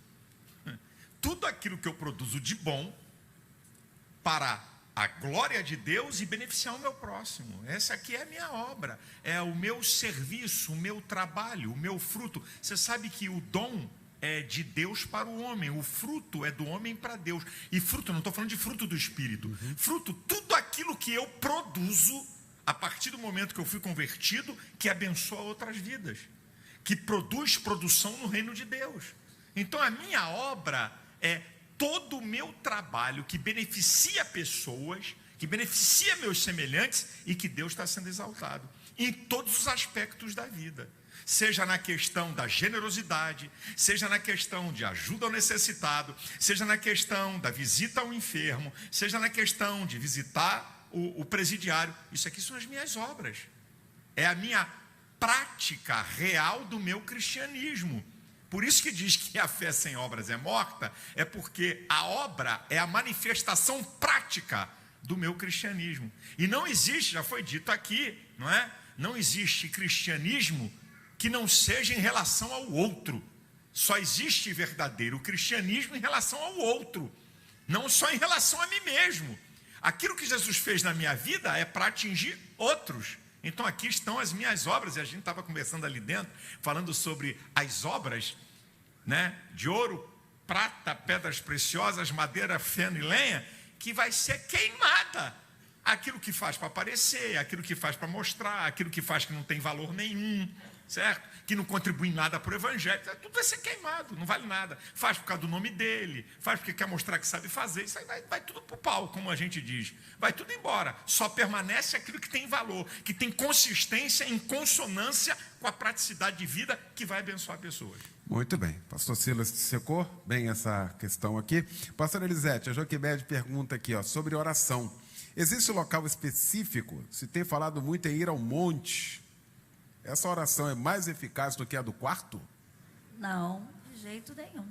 Tudo aquilo que eu produzo de bom para a glória de Deus e beneficiar o meu próximo. Essa aqui é a minha obra, é o meu serviço, o meu trabalho, o meu fruto. Você sabe que o dom é de Deus para o homem, o fruto é do homem para Deus. E fruto, não estou falando de fruto do Espírito. Fruto, tudo aquilo que eu produzo a partir do momento que eu fui convertido, que abençoa outras vidas, que produz produção no reino de Deus. Então a minha obra é todo o meu trabalho que beneficia pessoas, que beneficia meus semelhantes e que Deus está sendo exaltado em todos os aspectos da vida. Seja na questão da generosidade, seja na questão de ajuda ao necessitado, seja na questão da visita ao enfermo, seja na questão de visitar o presidiário. Isso aqui são as minhas obras. É a minha prática real do meu cristianismo. Por isso que diz que a fé sem obras é morta, é porque a obra é a manifestação prática do meu cristianismo. E não existe, já foi dito aqui, não é? Não existe cristianismo que não seja em relação ao outro. Só existe verdadeiro cristianismo em relação ao outro, não só em relação a mim mesmo. Aquilo que Jesus fez na minha vida é para atingir outros. Então aqui estão as minhas obras, e a gente estava conversando ali dentro, falando sobre as obras, né, de ouro, prata, pedras preciosas, madeira, feno e lenha, que vai ser queimada. Aquilo que faz para aparecer, aquilo que faz para mostrar, aquilo que faz que não tem valor nenhum, certo? Que não contribui em nada para o evangelho, tudo vai ser queimado, não vale nada. Faz por causa do nome dele, faz porque quer mostrar que sabe fazer, isso aí vai tudo para o pau, como a gente diz. Vai tudo embora, só permanece aquilo que tem valor, que tem consistência em consonância com a praticidade de vida que vai abençoar pessoas. Muito bem. Pastor Silas secou bem essa questão aqui. Pastor Elisete, a Joquebede pergunta aqui, ó, sobre oração. Existe um local específico? Se tem falado muito em ir ao monte, essa oração é mais eficaz do que a do quarto? Não, de jeito nenhum.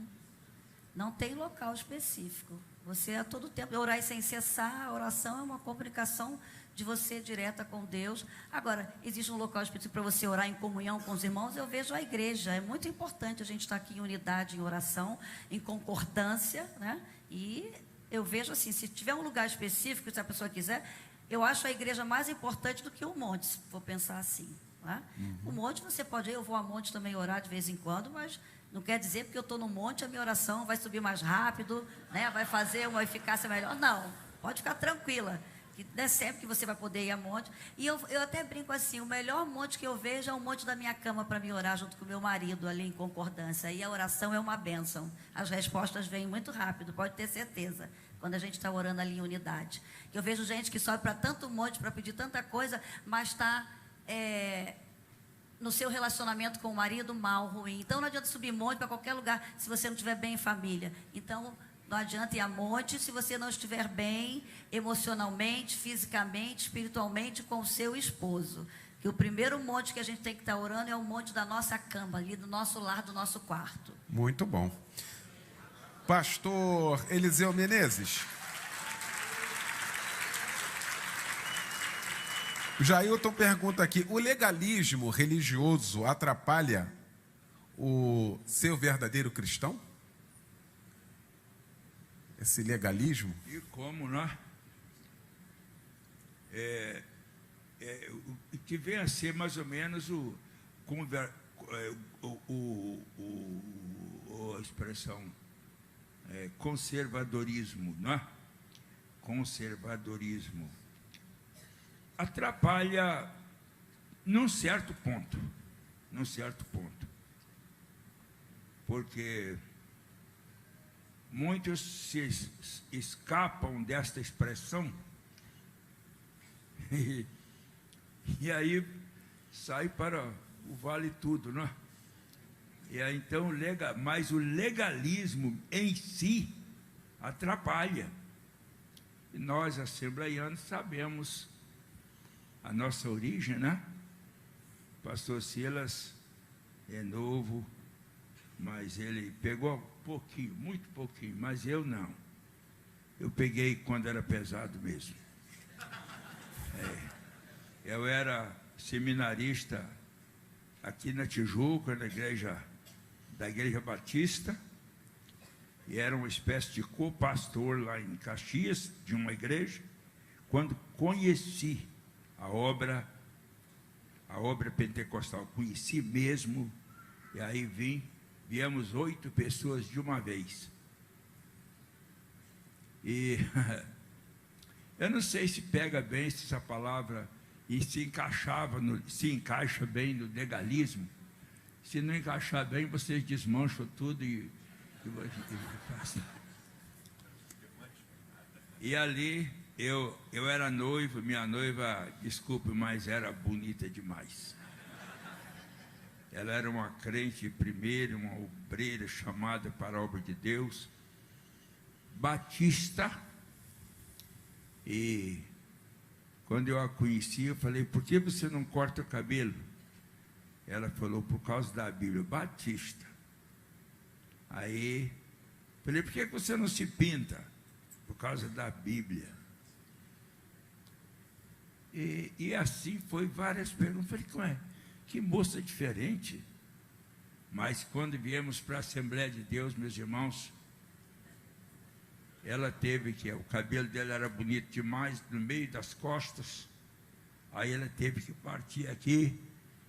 Não tem local específico. Você a todo tempo, orar sem cessar, a oração é uma comunicação de você direta com Deus. Agora, existe um local específico para você orar em comunhão com os irmãos? Eu vejo a igreja. É muito importante a gente estar aqui em unidade, em oração, em concordância, né? E eu vejo assim, se tiver um lugar específico, se a pessoa quiser, eu acho a igreja mais importante do que o monte, se for pensar assim. Né? O monte você pode ir, eu vou a monte também orar de vez em quando, mas não quer dizer porque eu estou no monte, a minha oração vai subir mais rápido, né? Vai fazer uma eficácia melhor. Não, pode ficar tranquila, que não é sempre que você vai poder ir a monte. E eu até brinco assim, o melhor monte que eu vejo é o monte da minha cama para me orar junto com o meu marido ali em concordância. E a oração é uma bênção. As respostas vêm muito rápido, pode ter certeza, quando a gente está orando ali em unidade. Eu vejo gente que sobe para tanto monte para pedir tanta coisa, mas está no seu relacionamento com o marido mal, ruim. Então não adianta subir monte para qualquer lugar se você não estiver bem em família. Então não adianta ir a monte se você não estiver bem emocionalmente, fisicamente, espiritualmente com o seu esposo. Que o primeiro monte que a gente tem que estar orando é o monte da nossa cama, ali do nosso lar, do nosso quarto. Muito bom. Pastor Eliseu Menezes. O Jailton pergunta aqui: o legalismo religioso atrapalha o ser verdadeiro cristão? Esse legalismo? E como, né? O que vem a ser mais ou menos a expressão conservadorismo, né? Conservadorismo atrapalha num certo ponto, porque muitos se escapam desta expressão e aí sai para o vale tudo, não é? E aí, então, mas o legalismo em si atrapalha. E nós, assembleianos, sabemos a nossa origem, né? Pastor Silas é novo, mas ele pegou pouquinho, muito pouquinho, mas eu não. Eu peguei quando era pesado mesmo. Eu era seminarista aqui na Tijuca, da Igreja Batista, e era uma espécie de co-pastor lá em Caxias, de uma igreja, quando conheci a obra pentecostal, conheci mesmo, e aí viemos 8 pessoas de uma vez. E eu não sei se pega bem essa palavra e se encaixa bem no legalismo. Se não encaixar bem, vocês desmancham tudo e ali eu era noivo, minha noiva, desculpe, mas era bonita demais. Ela era uma crente primeiro, uma obreira chamada para a obra de Deus, batista, e quando eu a conheci, eu falei, por que você não corta o cabelo? Ela falou, por causa da Bíblia, batista. Aí, falei, por que você não se pinta? Por causa da Bíblia. E assim foi várias perguntas. Falei, ué, que moça diferente. Mas quando viemos para a Assembleia de Deus, meus irmãos, ela teve que, o cabelo dela era bonito demais, no meio das costas. Aí ela teve que partir aqui,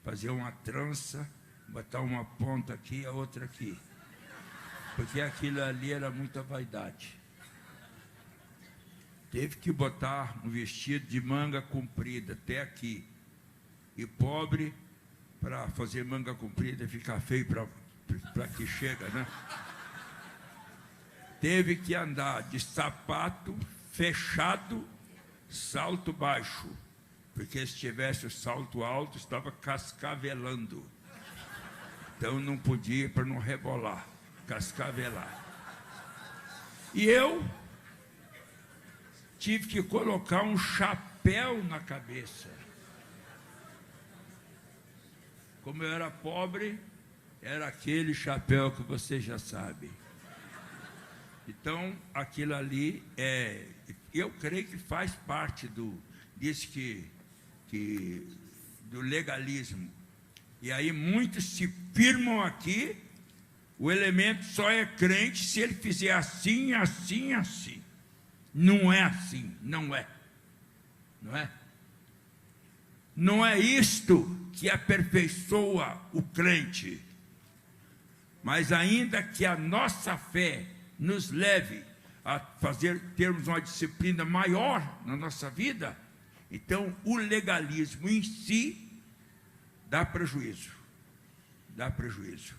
fazer uma trança, botar uma ponta aqui e a outra aqui. Porque aquilo ali era muita vaidade. Teve que botar um vestido de manga comprida até aqui. E pobre, para fazer manga comprida, ficar feio para que chega, né? Teve que andar de sapato fechado, salto baixo. Porque se tivesse o salto alto, estava cascavelando. Então não podia para não rebolar, cascavelar. E eu tive que colocar um chapéu na cabeça. Como eu era pobre, era aquele chapéu que você já sabe. Então, aquilo ali eu creio que faz parte do legalismo. E aí muitos se firmam aqui, o elemento só é crente se ele fizer assim, assim, assim. Não é assim, não é. Não é? Não é isto que aperfeiçoa o crente. Mas ainda que a nossa fé nos leve a termos uma disciplina maior na nossa vida, então o legalismo em si dá prejuízo. Dá prejuízo.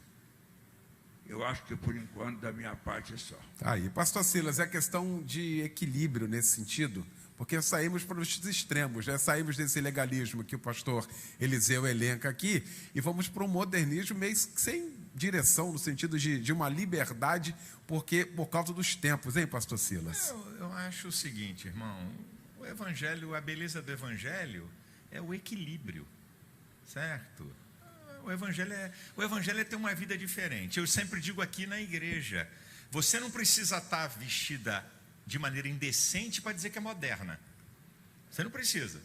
Eu acho que por enquanto da minha parte é só. Aí, pastor Silas, é questão de equilíbrio nesse sentido, porque saímos para os extremos, né? Saímos desse legalismo que o pastor Eliseu elenca aqui e vamos para um modernismo meio sem direção, no sentido de uma liberdade, por causa dos tempos, hein, pastor Silas? Eu acho o seguinte, irmão, o evangelho, a beleza do evangelho é o equilíbrio, certo? O evangelho é ter uma vida diferente. Eu sempre digo aqui na igreja, você não precisa estar vestida de maneira indecente para dizer que é moderna. Você não precisa.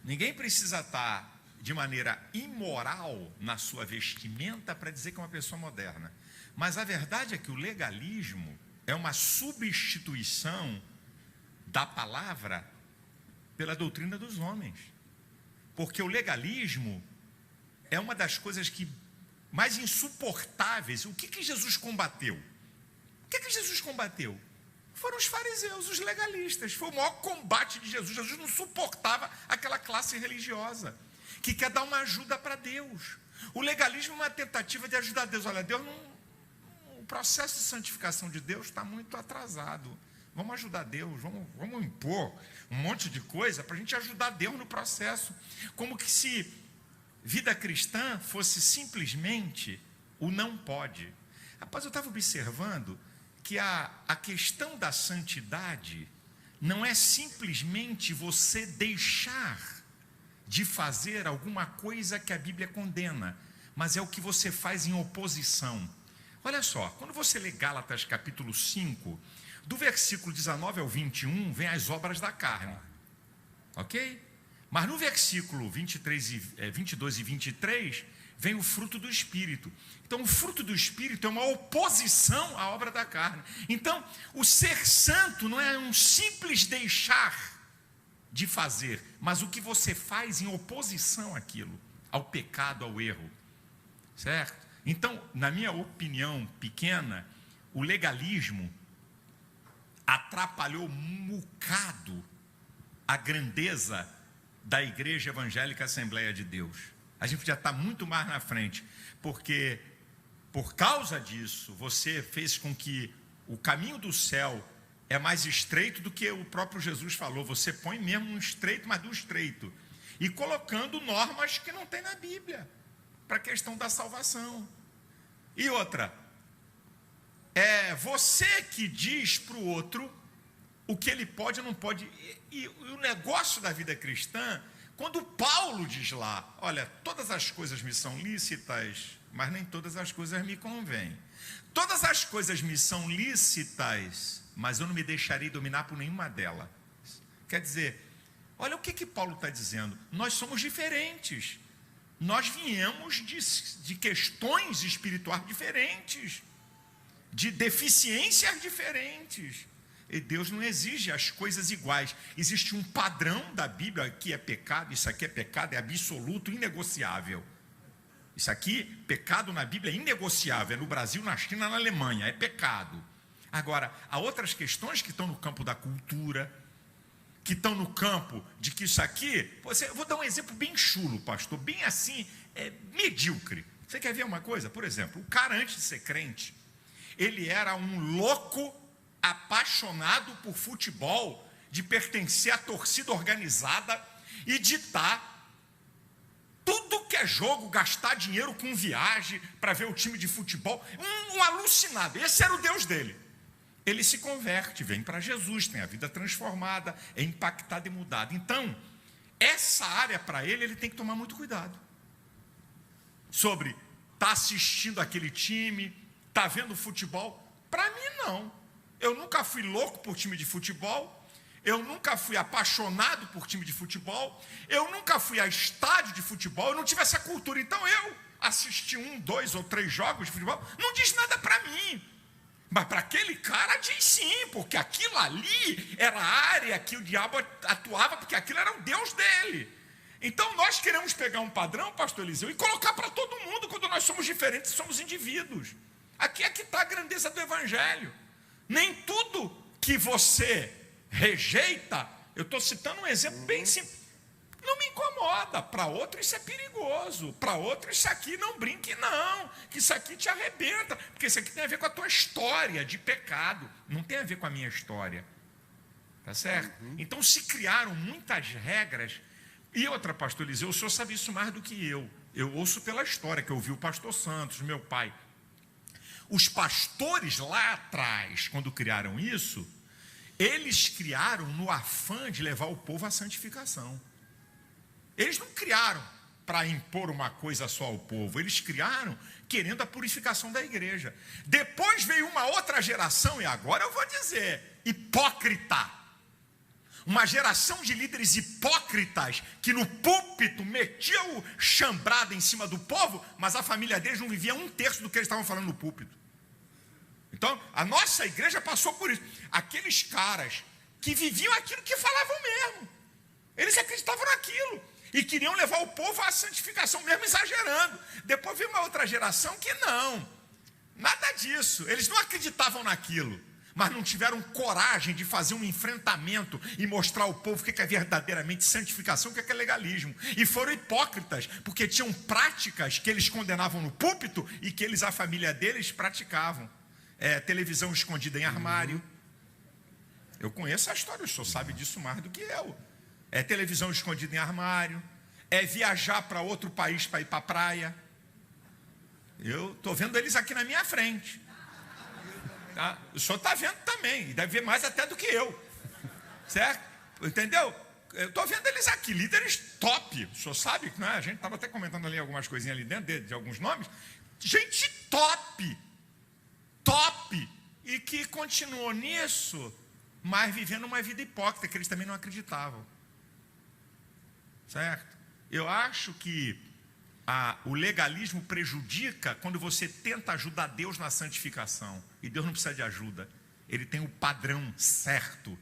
Ninguém precisa estar de maneira imoral na sua vestimenta para dizer que é uma pessoa moderna. Mas a verdade é que o legalismo é uma substituição da palavra pela doutrina dos homens. Porque o legalismo é uma das coisas mais insuportáveis. O que Jesus combateu? O que Jesus combateu? Foram os fariseus, os legalistas. Foi o maior combate de Jesus. Jesus não suportava aquela classe religiosa que quer dar uma ajuda para Deus. O legalismo é uma tentativa de ajudar Deus. Olha, Deus não... processo de santificação de Deus está muito atrasado. Vamos ajudar Deus, vamos impor um monte de coisa para a gente ajudar Deus no processo. Como que se vida cristã fosse simplesmente o não pode. Rapaz, eu estava observando que a questão da santidade não é simplesmente você deixar de fazer alguma coisa que a Bíblia condena, mas é o que você faz em oposição. Olha só, quando você lê Gálatas capítulo 5, do versículo 19 ao 21, vem as obras da carne. Ok? Mas no versículo 22 e 23, vem o fruto do Espírito. Então, o fruto do Espírito é uma oposição à obra da carne. Então, o ser santo não é um simples deixar de fazer, mas o que você faz em oposição àquilo, ao pecado, ao erro. Certo? Então, na minha opinião pequena, o legalismo atrapalhou um bocado a grandeza da Igreja Evangélica Assembleia de Deus. A gente podia estar muito mais na frente, porque por causa disso, você fez com que o caminho do céu é mais estreito do que o próprio Jesus falou. Você põe mesmo um estreito, mas do estreito, e colocando normas que não tem na Bíblia, para a questão da salvação. E outra, é você que diz para o outro o que ele pode ou não pode. E o negócio da vida cristã, quando Paulo diz lá, olha, todas as coisas me são lícitas, mas nem todas as coisas me convêm. Todas as coisas me são lícitas, mas eu não me deixarei dominar por nenhuma delas. Quer dizer, olha o que Paulo está dizendo. Nós somos diferentes. Nós viemos de questões espirituais diferentes, de deficiências diferentes. E Deus não exige as coisas iguais. Existe um padrão da Bíblia, que é pecado, isso aqui é pecado, é absoluto, inegociável. Isso aqui, pecado na Bíblia é inegociável, é no Brasil, na China, na Alemanha, é pecado. Agora, há outras questões que estão no campo da cultura, que estão no campo de que isso aqui, eu vou dar um exemplo bem chulo, pastor, bem assim, medíocre. Você quer ver uma coisa? Por exemplo, o cara antes de ser crente, ele era um louco apaixonado por futebol, de pertencer à torcida organizada e ditar tudo que é jogo, gastar dinheiro com viagem para ver o time de futebol, um alucinado. Esse era o Deus dele. Ele se converte, vem para Jesus, tem a vida transformada, é impactado e mudado. Então, essa área para ele tem que tomar muito cuidado. Sobre estar assistindo aquele time, estar vendo futebol. Para mim, não. Eu nunca fui louco por time de futebol, eu nunca fui apaixonado por time de futebol, eu nunca fui a estádio de futebol, eu não tive essa cultura. Então, eu assisti 1, 2 ou 3 jogos de futebol, não diz nada para mim. Mas para aquele cara diz sim, porque aquilo ali era a área que o diabo atuava, porque aquilo era o Deus dele. Então nós queremos pegar um padrão, pastor Eliseu, e colocar para todo mundo, quando nós somos diferentes, somos indivíduos. Aqui é que está a grandeza do Evangelho. Nem tudo que você rejeita, eu estou citando um exemplo bem simples, não me incomoda. Para outro isso é perigoso, para outro isso aqui não brinque não, que isso aqui te arrebenta, porque isso aqui tem a ver com a tua história de pecado, não tem a ver com a minha história, tá certo? Então se criaram muitas regras. E outra, pastor Eliseu, o senhor sabe isso mais do que eu ouço pela história, que eu ouvi o pastor Santos, meu pai. Os pastores lá atrás, quando criaram isso, eles criaram no afã de levar o povo à santificação. Eles não criaram para impor uma coisa só ao povo, eles criaram querendo a purificação da igreja. Depois veio uma outra geração, e agora eu vou dizer, hipócrita. Uma geração de líderes hipócritas, que no púlpito metiam chambrada em cima do povo, mas a família deles não vivia 1/3 do que eles estavam falando no púlpito. Então, a nossa igreja passou por isso. Aqueles caras que viviam aquilo que falavam mesmo, eles acreditavam naquilo e queriam levar o povo à santificação, mesmo exagerando. Depois veio uma outra geração que não, nada disso, eles não acreditavam naquilo, mas não tiveram coragem de fazer um enfrentamento e mostrar ao povo o que é verdadeiramente santificação, o que é legalismo. E foram hipócritas, porque tinham práticas que eles condenavam no púlpito e que eles, a família deles, praticavam. televisão escondida em armário. Eu conheço a história, o senhor sabe disso mais do que eu. É televisão escondida em armário, é viajar para outro país para ir para a praia. Eu estou vendo eles aqui na minha frente. Tá? O senhor está vendo também, e deve ver mais até do que eu. Certo? Entendeu? Eu estou vendo eles aqui, líderes top. O senhor sabe, não é? A gente estava até comentando ali algumas coisinhas ali dentro de alguns nomes. Gente top, top, e que continuou nisso, mas vivendo uma vida hipócrita, que eles também não acreditavam. Certo? Eu acho que o legalismo prejudica quando você tenta ajudar Deus na santificação. E Deus não precisa de ajuda. Ele tem o padrão certo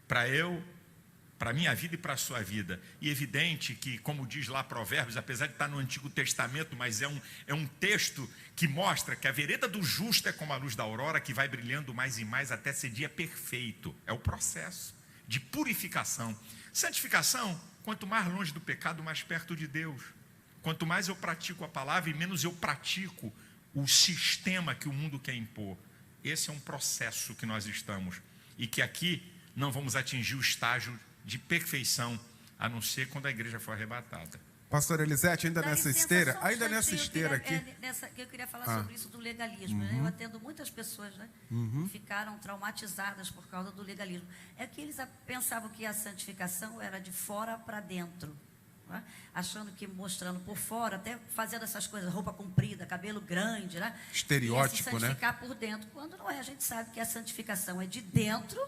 para a minha vida e para a sua vida. E é evidente que, como diz lá Provérbios, apesar de estar no Antigo Testamento, mas é um texto que mostra que a vereda do justo é como a luz da aurora, que vai brilhando mais e mais até ser dia perfeito. É o processo de purificação. Santificação, quanto mais longe do pecado, mais perto de Deus. Quanto mais eu pratico a palavra e menos eu pratico o sistema que o mundo quer impor. Esse é um processo que nós estamos. E que aqui não vamos atingir o estágio de perfeição, a não ser quando a igreja for arrebatada. Pastor Elisete, ainda Dá nessa licença, esteira, só um ainda nessa instantinho, esteira aqui. Eu queria falar sobre isso do legalismo. Né? Eu atendo muitas pessoas, né, que ficaram traumatizadas por causa do legalismo. É que eles pensavam que a santificação era de fora para dentro. Né? Achando que mostrando por fora, até fazendo essas coisas, roupa comprida, cabelo grande, né? Estereótipo, e se santificar por dentro, quando não é. A gente sabe que a santificação é de dentro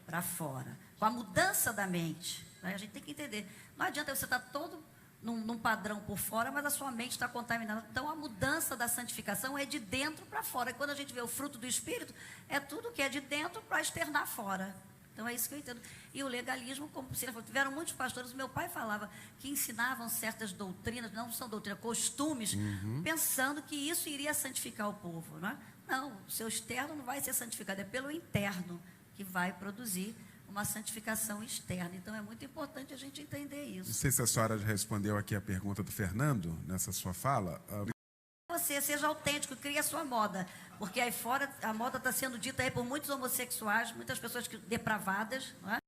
para fora, com a mudança da mente. Né? A gente tem que entender. Não adianta você estar todo num padrão por fora, mas a sua mente está contaminada. Então, a mudança da santificação é de dentro para fora. E quando a gente vê o fruto do Espírito, é tudo que é de dentro para externar fora. Então, é isso que eu entendo. E o legalismo, como você falou, tiveram muitos pastores, meu pai falava, que ensinavam certas doutrinas, não são doutrinas, costumes, pensando que isso iria santificar o povo. Não é? Não, o seu externo não vai ser santificado, é pelo interno que vai produzir uma santificação externa. Então, é muito importante a gente entender isso. Não sei se a senhora já respondeu aqui a pergunta do Fernando, nessa sua fala. Você seja autêntico, crie a sua moda. Porque aí fora, a moda está sendo dita aí por muitos homossexuais, muitas pessoas depravadas, não é?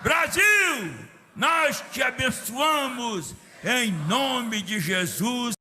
Brasil, nós te abençoamos em nome de Jesus.